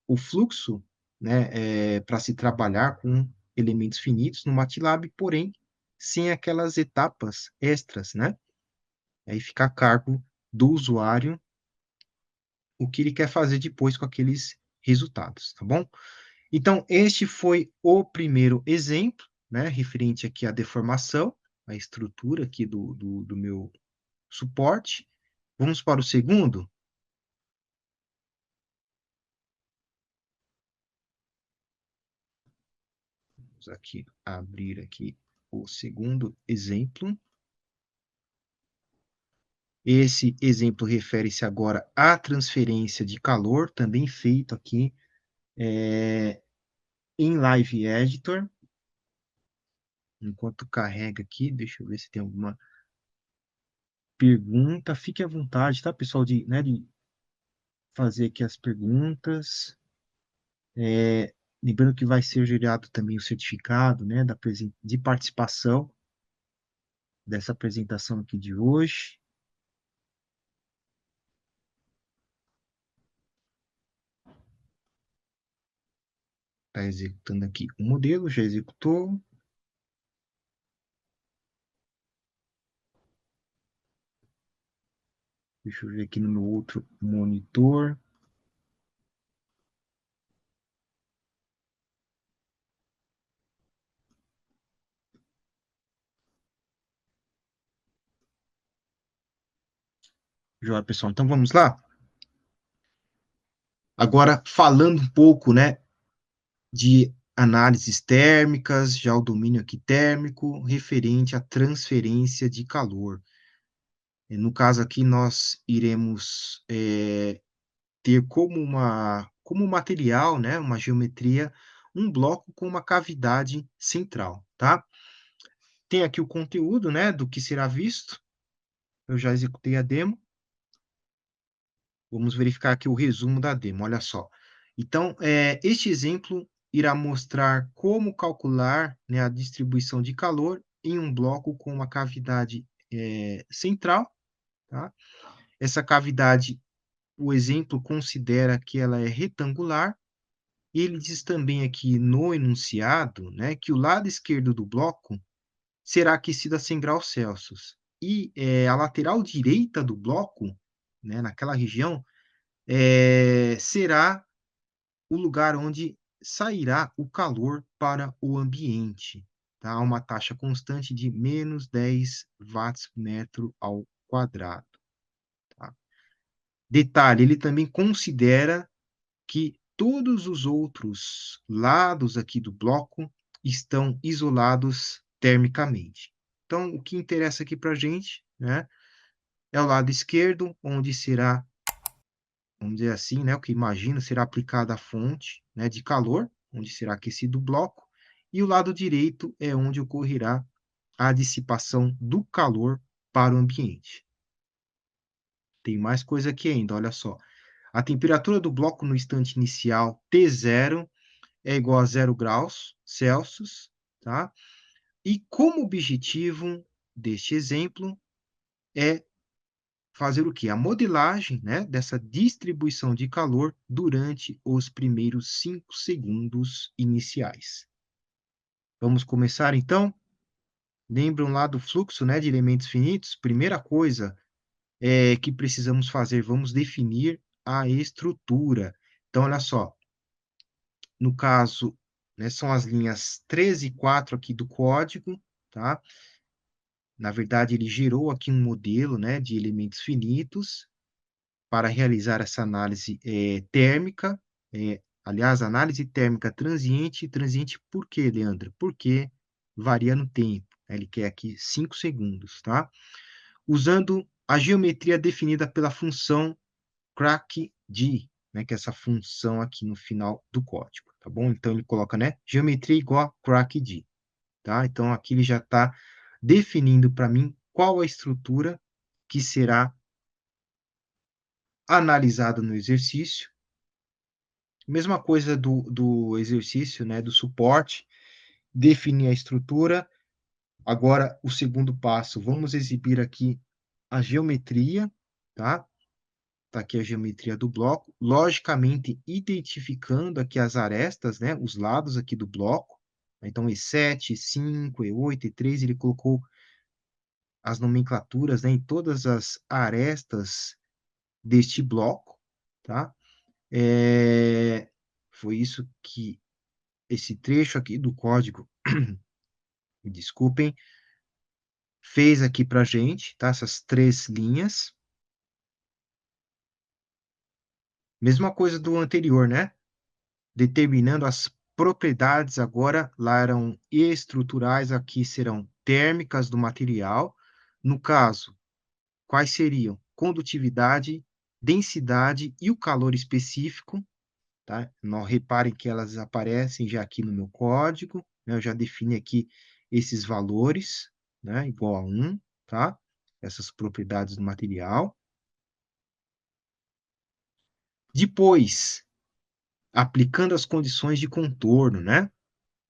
o fluxo, né, para se trabalhar com elementos finitos no MATLAB, porém, sem aquelas etapas extras, né? Aí fica a cargo do usuário o que ele quer fazer depois com aqueles resultados, tá bom? Então, este foi o primeiro exemplo, né, referente aqui à deformação, a estrutura aqui do meu suporte. Vamos para o segundo? Vamos aqui abrir aqui o segundo exemplo. Esse exemplo refere-se agora à transferência de calor, também feito aqui em Live Editor. Enquanto carrega aqui, deixa eu ver se tem alguma pergunta. Fique à vontade, tá, pessoal, de fazer aqui as perguntas. Lembrando que vai ser gerado também o certificado, né, de participação dessa apresentação aqui de hoje. Está executando aqui o modelo, já executou. Deixa eu ver aqui no meu outro monitor. Joia, pessoal. Então vamos lá? Agora, falando um pouco, né, de análises térmicas, já o domínio aqui térmico, referente à transferência de calor. No caso aqui, nós iremos ter como material, né, uma geometria, um bloco com uma cavidade central, tá? Tem aqui o conteúdo, né, do que será visto. Eu já executei a demo. Vamos verificar aqui o resumo da demo, olha só. Então, este exemplo irá mostrar como calcular, né, a distribuição de calor em um bloco com uma cavidade central, tá? Essa cavidade, o exemplo considera que ela é retangular, e ele diz também aqui no enunciado, né, que o lado esquerdo do bloco será aquecido a 100 graus Celsius, e a lateral direita do bloco, né, naquela região, será o lugar onde sairá o calor para o ambiente, tá? A uma taxa constante de menos 10 watts metro ao quadrado, tá? Detalhe, ele também considera que todos os outros lados aqui do bloco estão isolados termicamente. Então, o que interessa aqui para a gente, né, é o lado esquerdo, onde será, vamos dizer assim, né, o que imagino, será aplicada a fonte, né, de calor, onde será aquecido o bloco, e o lado direito é onde ocorrerá a dissipação do calor para o ambiente. Tem mais coisa aqui ainda, olha só. A temperatura do bloco no instante inicial, T0, é igual a 0 graus Celsius, tá? E como objetivo deste exemplo é fazer o quê? A modelagem, né, dessa distribuição de calor durante os primeiros 5 segundos iniciais. Vamos começar então? Lembram lá do fluxo, né, de elementos finitos? Primeira coisa, que precisamos fazer, vamos definir a estrutura. Então, olha só, no caso, né, são as linhas 13 e 4 aqui do código, tá? Na verdade, ele gerou aqui um modelo, né, de elementos finitos para realizar essa análise, térmica, aliás, análise térmica transiente. Transiente por quê, Leandro? Porque varia no tempo, né, ele quer aqui 5 segundos, tá? Usando a geometria definida pela função crackD, né, que é essa função aqui no final do código, tá bom? Então ele coloca, né, geometria igual a crackD, tá? Então aqui ele já está definindo para mim qual a estrutura que será analisada no exercício. Mesma coisa do exercício, né, do suporte, definir a estrutura. Agora o segundo passo, vamos exibir aqui a geometria, tá? Tá aqui a geometria do bloco, logicamente identificando aqui as arestas, né, os lados aqui do bloco. Então, E7, E5, E8, E3, ele colocou as nomenclaturas, né, em todas as arestas deste bloco, tá? Foi isso que esse trecho aqui do código, me desculpem, fez aqui para gente, tá? Essas 3 linhas. Mesma coisa do anterior, né? Determinando as propriedades, agora lá eram estruturais, aqui serão térmicas do material. No caso, quais seriam? Condutividade, densidade e o calor específico, tá? Não, reparem que elas aparecem já aqui no meu código, né? Eu já defini aqui esses valores, né? Igual a 1, tá? Essas propriedades do material. Depois, aplicando as condições de contorno, né?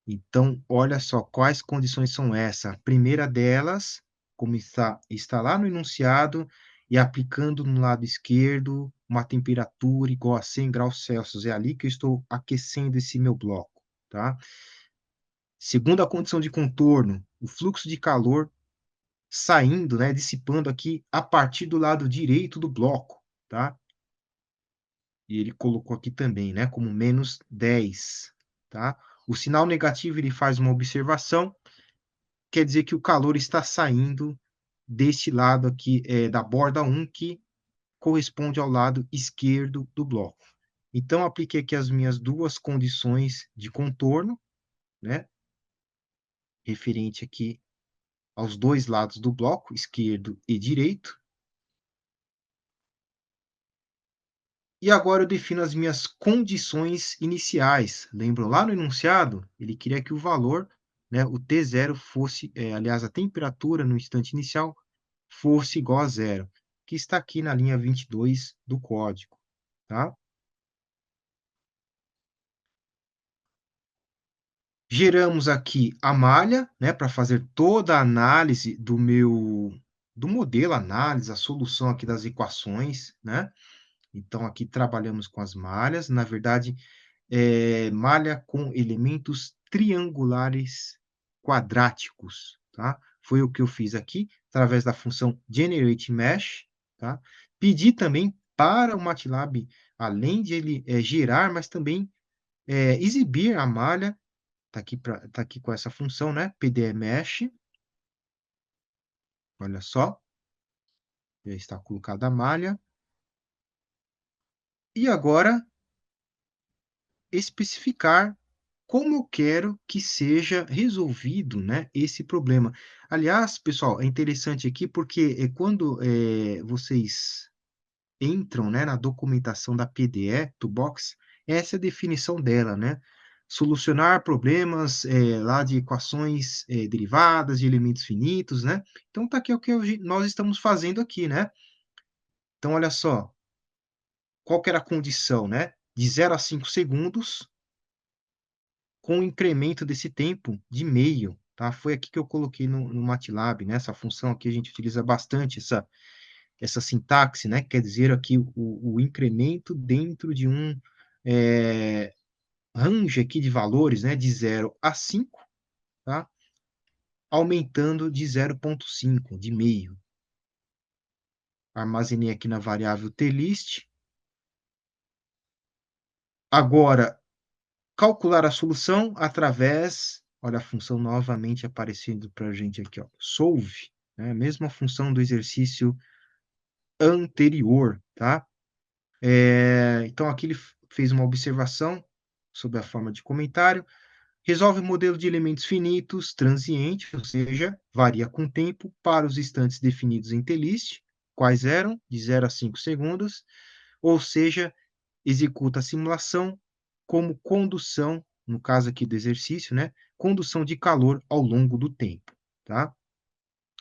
Então, olha só quais condições são essas. A primeira delas, como está lá no enunciado, e aplicando no lado esquerdo uma temperatura igual a 100 graus Celsius. É ali que eu estou aquecendo esse meu bloco, tá? Segunda condição de contorno, o fluxo de calor saindo, né, dissipando aqui a partir do lado direito do bloco, tá? E ele colocou aqui também, né, como -10, tá? O sinal negativo, ele faz uma observação, quer dizer que o calor está saindo deste lado aqui, da borda 1, que corresponde ao lado esquerdo do bloco. Então, apliquei aqui as minhas 2 condições de contorno, né, referente aqui aos 2 lados do bloco, esquerdo e direito. E agora eu defino as minhas condições iniciais. Lembram lá no enunciado? Ele queria que o valor, né, o T0 fosse, aliás, a temperatura no instante inicial fosse igual a 0, que está aqui na linha 22 do código, tá? Geramos aqui a malha, né, para fazer toda a análise do modelo análise, a solução aqui das equações, né? Então aqui trabalhamos com as malhas, na verdade, malha com elementos triangulares quadráticos, tá? Foi o que eu fiz aqui, através da função GenerateMesh, tá? Pedi também para o MATLAB, além de ele gerar, mas também exibir a malha, tá aqui com essa função, né? PDMesh, olha só, já está colocada a malha. E agora especificar como eu quero que seja resolvido, né, esse problema. Aliás, pessoal, é interessante aqui porque, quando, vocês entram, né, na documentação da PDE, do Box, essa é a definição dela, né? Solucionar problemas, lá de equações, derivadas de elementos finitos, né? Então tá aqui o que nós estamos fazendo aqui, né? Então olha só, qual que era a condição, né? De 0 a 5 segundos, com o incremento desse tempo de meio, tá? Foi aqui que eu coloquei no MATLAB, né? Essa função aqui a gente utiliza bastante, essa sintaxe, né? Quer dizer aqui o incremento dentro de um range aqui de valores, né? De 0 a 5, tá? Aumentando de 0,5, de meio. Armazenei aqui na variável tlist. Agora, calcular a solução através, olha a função novamente aparecendo para a gente aqui, ó, solve, né? A mesma função do exercício anterior, tá? Então, aqui ele fez uma observação sob a forma de comentário. Resolve o modelo de elementos finitos transiente, ou seja, varia com o tempo, para os instantes definidos em T-list, quais eram? De 0 a 5 segundos, ou seja, executa a simulação como condução, no caso aqui do exercício, né? Condução de calor ao longo do tempo, tá?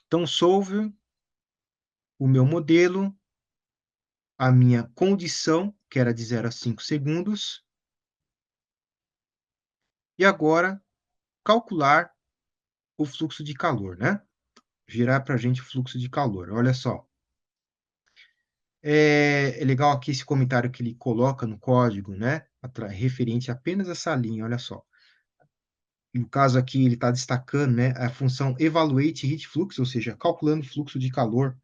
Então, solve o meu modelo, a minha condição, que era de 0 a 5 segundos, e agora calcular o fluxo de calor, né? Gerar para a gente o fluxo de calor. Olha só. É legal aqui esse comentário que ele coloca no código, né? Referente a apenas essa linha, olha só. No caso aqui, ele está destacando, né, a função evaluate heat flux, ou seja, calculando o fluxo de calor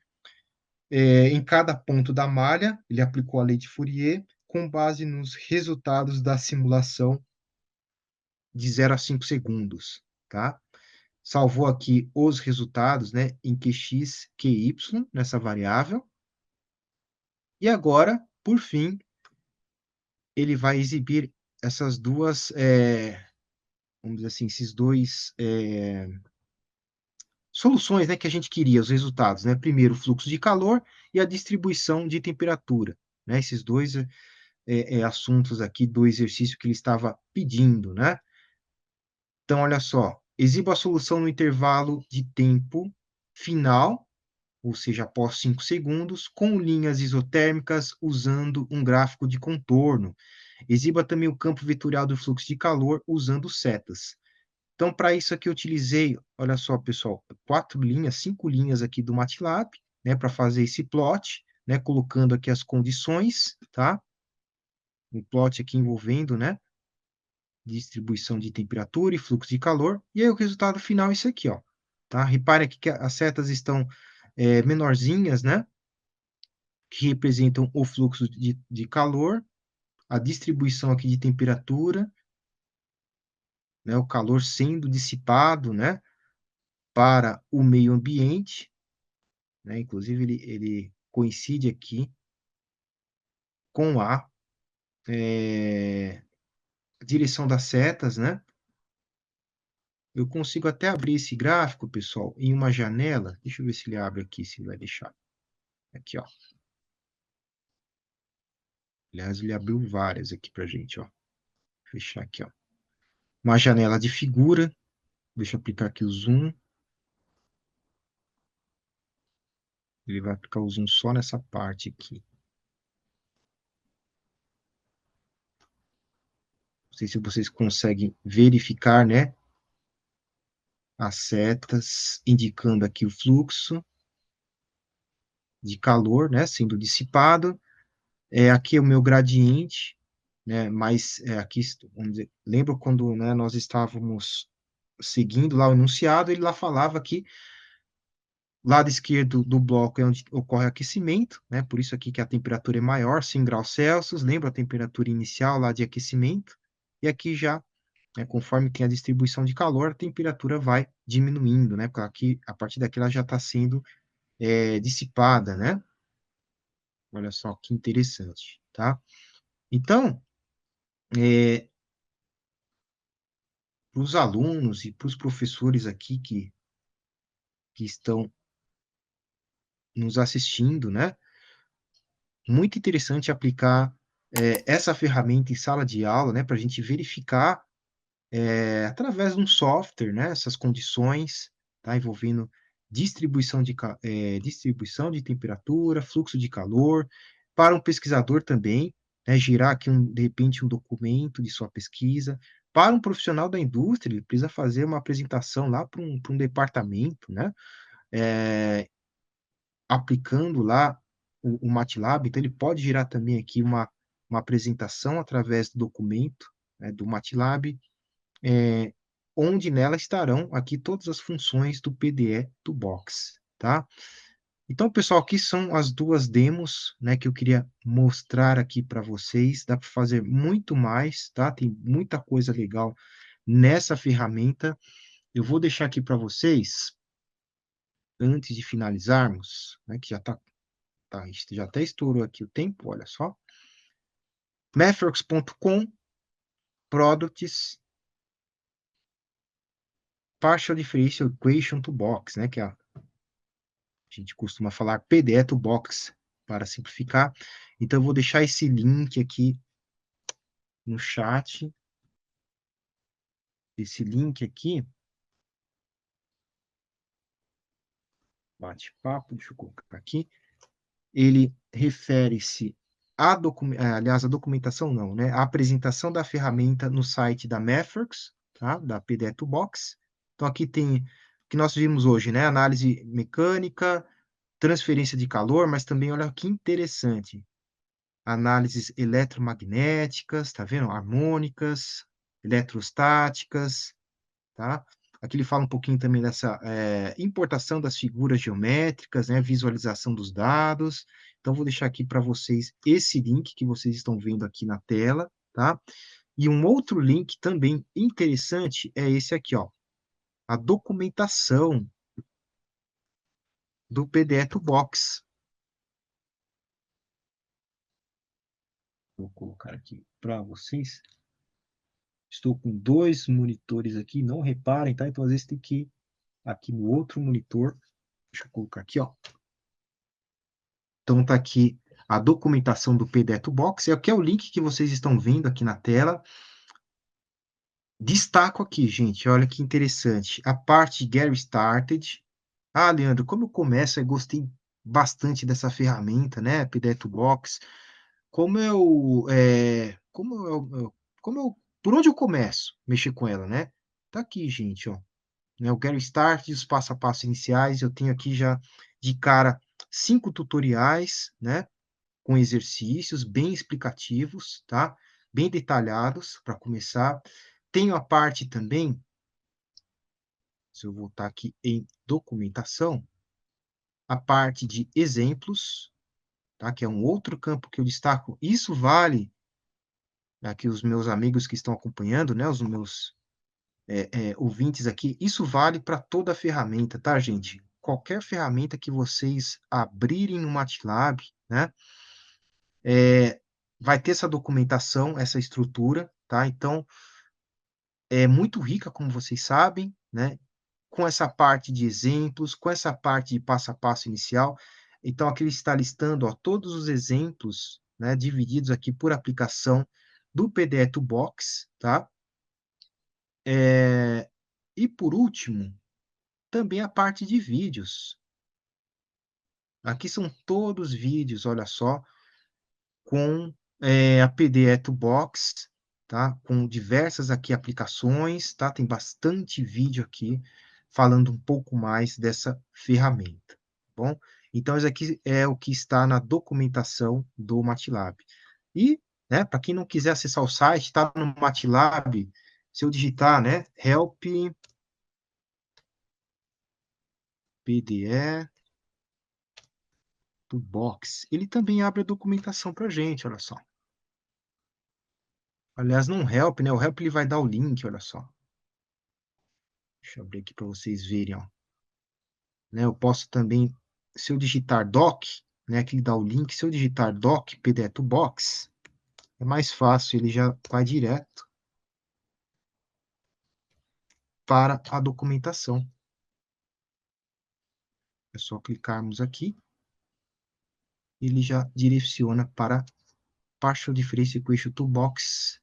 em cada ponto da malha. Ele aplicou a lei de Fourier com base nos resultados da simulação de 0 a 5 segundos, tá? Salvou aqui os resultados, né, em QX, QY, nessa variável. E agora, por fim, ele vai exibir essas duas, vamos dizer assim, esses dois soluções, né, que a gente queria, os resultados, né? Primeiro, o fluxo de calor e a distribuição de temperatura, né? Esses dois assuntos aqui do exercício que ele estava pedindo, né? Então, olha só, exiba a solução no intervalo de tempo final, ou seja, após 5 segundos, com linhas isotérmicas usando um gráfico de contorno. Exiba também o campo vetorial do fluxo de calor usando setas. Então, para isso aqui eu utilizei, olha só, pessoal, 4 linhas, 5 linhas aqui do MATLAB, né, para fazer esse plot, né, colocando aqui as condições, tá? Um plot aqui envolvendo, né, distribuição de temperatura e fluxo de calor, e aí o resultado final é esse aqui, ó, tá? Repare aqui que as setas estão menorzinhas, né, que representam o fluxo de calor, a distribuição aqui de temperatura, né, o calor sendo dissipado, né, para o meio ambiente, né, inclusive ele coincide aqui com a direção das setas, né? Eu consigo até abrir esse gráfico, pessoal, em uma janela. Deixa eu ver se ele abre aqui, se ele vai deixar. Aqui, ó. Aliás, ele abriu várias aqui pra gente, ó. Vou fechar aqui, ó. Uma janela de figura. Deixa eu aplicar aqui o zoom. Ele vai aplicar o zoom só nessa parte aqui. Não sei se vocês conseguem verificar, né? As setas indicando aqui o fluxo de calor, né? Sendo dissipado. Aqui é o meu gradiente, né? Mas aqui, vamos dizer, lembra quando, né, nós estávamos seguindo lá o enunciado, ele lá falava que lado esquerdo do bloco é onde ocorre aquecimento, né? Por isso aqui que a temperatura é maior, 100 graus Celsius, lembra a temperatura inicial lá de aquecimento? E aqui já, né, conforme tem a distribuição de calor, a temperatura vai diminuindo, né? Porque aqui, a partir daqui ela já está sendo dissipada, né? Olha só que interessante, tá? Então, para os alunos e para os professores aqui que estão nos assistindo, né? Muito interessante aplicar essa ferramenta em sala de aula, né? Para a gente verificar através de um software, né? Essas condições, tá? Envolvendo distribuição de temperatura, fluxo de calor, para um pesquisador também, né? Gerar aqui, de repente, um documento de sua pesquisa. Para um profissional da indústria, ele precisa fazer uma apresentação lá para um departamento, né? É, aplicando lá o MATLAB, então ele pode gerar também aqui uma apresentação através do documento, né, do MATLAB, é, onde nela estarão aqui todas as funções do PDE do Box, tá? Então, pessoal, aqui são as duas demos, né, que eu queria mostrar aqui para vocês. Dá para fazer muito mais, tá? Tem muita coisa legal nessa ferramenta. Eu vou deixar aqui para vocês, antes de finalizarmos, né, que tá, já até estourou aqui o tempo, olha só. Mathworks.com, Products, Partial Differential Equation to Box, né? Que a gente costuma falar PDE to Box, para simplificar. Então, eu vou deixar esse link aqui no chat. Esse link aqui, bate-papo, deixa eu colocar aqui. Ele refere-se aliás, a documentação não, né? A apresentação da ferramenta no site da Mathworks, tá? Da PDE2Box. Então, aqui tem o que nós vimos hoje, né? Análise mecânica, transferência de calor, mas também, olha que interessante, análises eletromagnéticas, tá vendo? Harmônicas, eletrostáticas, tá? Aqui ele fala um pouquinho também dessa importação das figuras geométricas, né? Visualização dos dados. Então, vou deixar aqui para vocês esse link que vocês estão vendo aqui na tela, tá? E um outro link também interessante é esse aqui, ó. A documentação do PDF Box. Vou colocar aqui para vocês. Estou com dois monitores aqui, não reparem, tá? Então, às vezes tem que ir aqui no outro monitor. Deixa eu colocar aqui, ó. Então, tá aqui a documentação do PDF Box. Aqui é o link que vocês estão vendo aqui na tela. Destaco aqui, gente, olha que interessante. A parte de Get Started. Ah, Leandro, como eu começo? Eu gostei bastante dessa ferramenta, né? PDF Box. Por onde eu começo a mexer com ela, né? Tá aqui, gente, ó. Né, o Get Started, os passo a passo iniciais. Eu tenho aqui já de cara 5 tutoriais, né? Com exercícios bem explicativos, tá? Bem detalhados para começar. Tenho a parte também, se eu voltar aqui em documentação, a parte de exemplos, tá? Que é um outro campo que eu destaco. Isso vale aqui os meus amigos que estão acompanhando, né? Os meus ouvintes aqui. Isso vale para toda a ferramenta, tá, gente? Qualquer ferramenta que vocês abrirem no MATLAB, né? Vai ter essa documentação, essa estrutura, tá? Então, é muito rica, como vocês sabem, né? Com essa parte de exemplos, com essa parte de passo a passo inicial. Então, aqui ele está listando, ó, todos os exemplos, né, divididos aqui por aplicação do PDF Box, tá? E por último, também a parte de vídeos. Aqui são todos vídeos, olha só, com a PDF Box, tá? Com diversas aqui aplicações, tá? Tem bastante vídeo aqui falando um pouco mais dessa ferramenta, tá bom? Então, isso aqui é o que está na documentação do MATLAB. E, né, para quem não quiser acessar o site, está no MATLAB, se eu digitar, né, help PDE do Box, ele também abre a documentação para a gente, olha só. Aliás, não help, né? O help ele vai dar o link, olha só. Deixa eu abrir aqui para vocês verem, ó. Né, eu posso também, se eu digitar doc, né, aqui ele dá o link, se eu digitar doc PDF Box, é mais fácil, ele já vai direto para a documentação. É só clicarmos aqui, ele já direciona para Partial Difference Equation Toolbox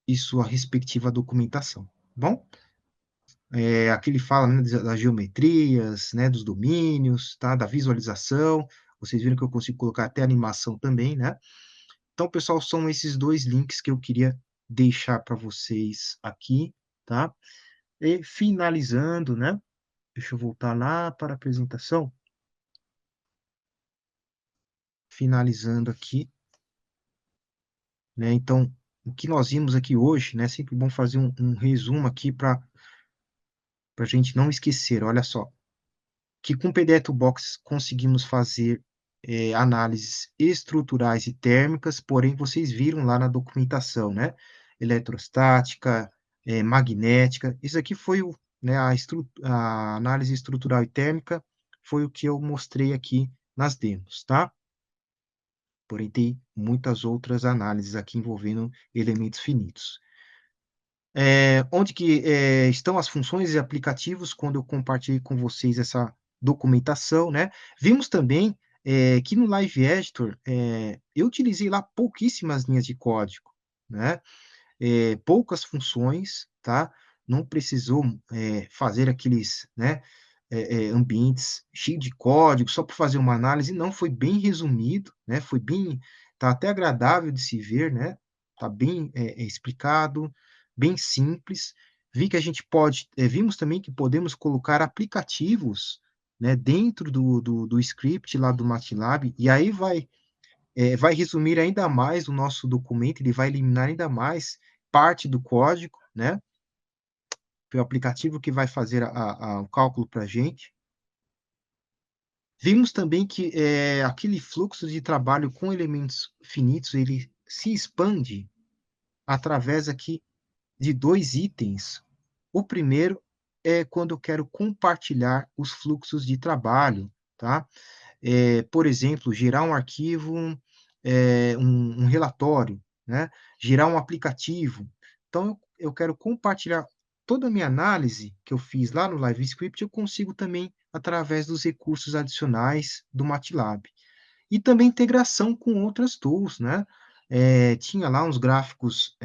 e sua respectiva documentação, tá bom? Aqui ele fala, né, das geometrias, né, dos domínios, tá, da visualização. Vocês viram que eu consigo colocar até animação também, né? Então, pessoal, são esses dois links que eu queria deixar para vocês aqui, tá? E finalizando, né? Deixa eu voltar lá para a apresentação. Finalizando aqui, né? Então, o que nós vimos aqui hoje, né? Sempre bom fazer um resumo aqui para a gente não esquecer. Olha só, que com o PDF Box conseguimos fazer análises estruturais e térmicas, porém vocês viram lá na documentação, né? Eletrostática, magnética. Isso aqui foi né, a análise estrutural e térmica, foi o que eu mostrei aqui nas demos, tá? Porém, tem muitas outras análises aqui envolvendo elementos finitos. Onde que estão as funções e aplicativos quando eu compartilhei com vocês essa documentação, né? Vimos também que no Live Editor eu utilizei lá pouquíssimas linhas de código, né? Poucas funções, tá? Não precisou fazer aqueles, né, ambientes cheios de código só para fazer uma análise, não, foi bem resumido, né? Foi bem, tá até agradável de se ver, né? Tá bem explicado, bem simples. Vi que a gente pode, vimos também que podemos colocar aplicativos, né, dentro do script lá do MATLAB, e aí vai resumir ainda mais o nosso documento, ele vai eliminar ainda mais parte do código, né? Foi o aplicativo que vai fazer o cálculo para a gente. Vimos também que aquele fluxo de trabalho com elementos finitos, ele se expande através aqui de dois itens. O primeiro é quando eu quero compartilhar os fluxos de trabalho, tá? Por exemplo, gerar um arquivo, um relatório, né? Gerar um aplicativo. Então, eu quero compartilhar toda a minha análise que eu fiz lá no Live Script, eu consigo também através dos recursos adicionais do MATLAB. E também integração com outras tools, né? Tinha lá uns gráficos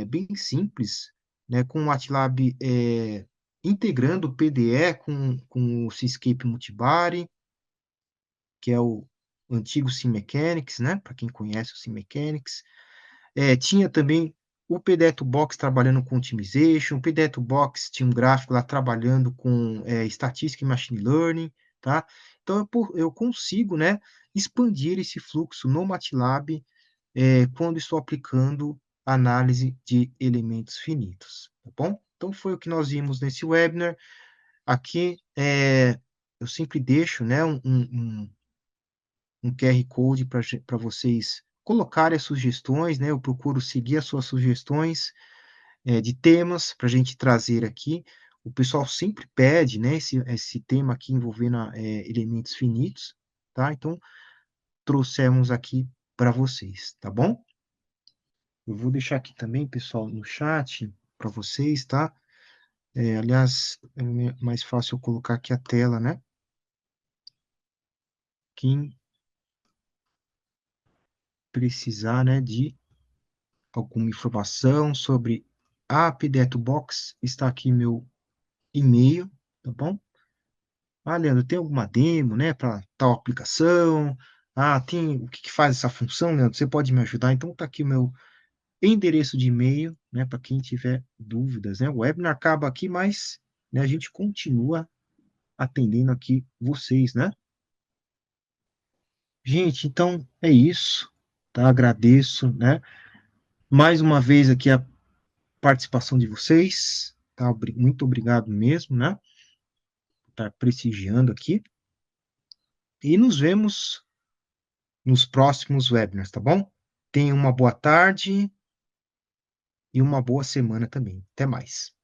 bem simples, né? Com o MATLAB integrando o PDE com o Seascape Multibody, que é o antigo SimMechanics, né? Para quem conhece o SimMechanics. Tinha também o PDE2Box trabalhando com Optimization, o PDE2Box tinha um gráfico lá trabalhando com estatística e machine learning, tá? Então, eu consigo, né, expandir esse fluxo no MATLAB quando estou aplicando análise de elementos finitos, tá bom? Então, foi o que nós vimos nesse webinar. Aqui, eu sempre deixo, né, um QR Code para vocês colocarem as sugestões, né? Eu procuro seguir as suas sugestões de temas para a gente trazer aqui. O pessoal sempre pede, né? Esse tema aqui envolvendo elementos finitos, tá? Então, trouxemos aqui para vocês, tá bom? Eu vou deixar aqui também, pessoal, no chat para vocês, tá? Aliás, é mais fácil eu colocar aqui a tela, né? Quem precisar, né, de alguma informação sobre a PDE2Box, está aqui meu e-mail, tá bom? Ah, Leandro, tem alguma demo, né, para tal aplicação? Ah, tem o que faz essa função, Leandro? Você pode me ajudar? Então tá aqui o meu endereço de e-mail, né, para quem tiver dúvidas, né? O webinar acaba aqui, mas né, a gente continua atendendo aqui vocês, né? Gente, então é isso, tá? Agradeço, né? Mais uma vez aqui a participação de vocês, tá? Muito obrigado mesmo, né? Tá prestigiando aqui. E nos vemos nos próximos webinars, tá bom? Tenha uma boa tarde e uma boa semana também. Até mais.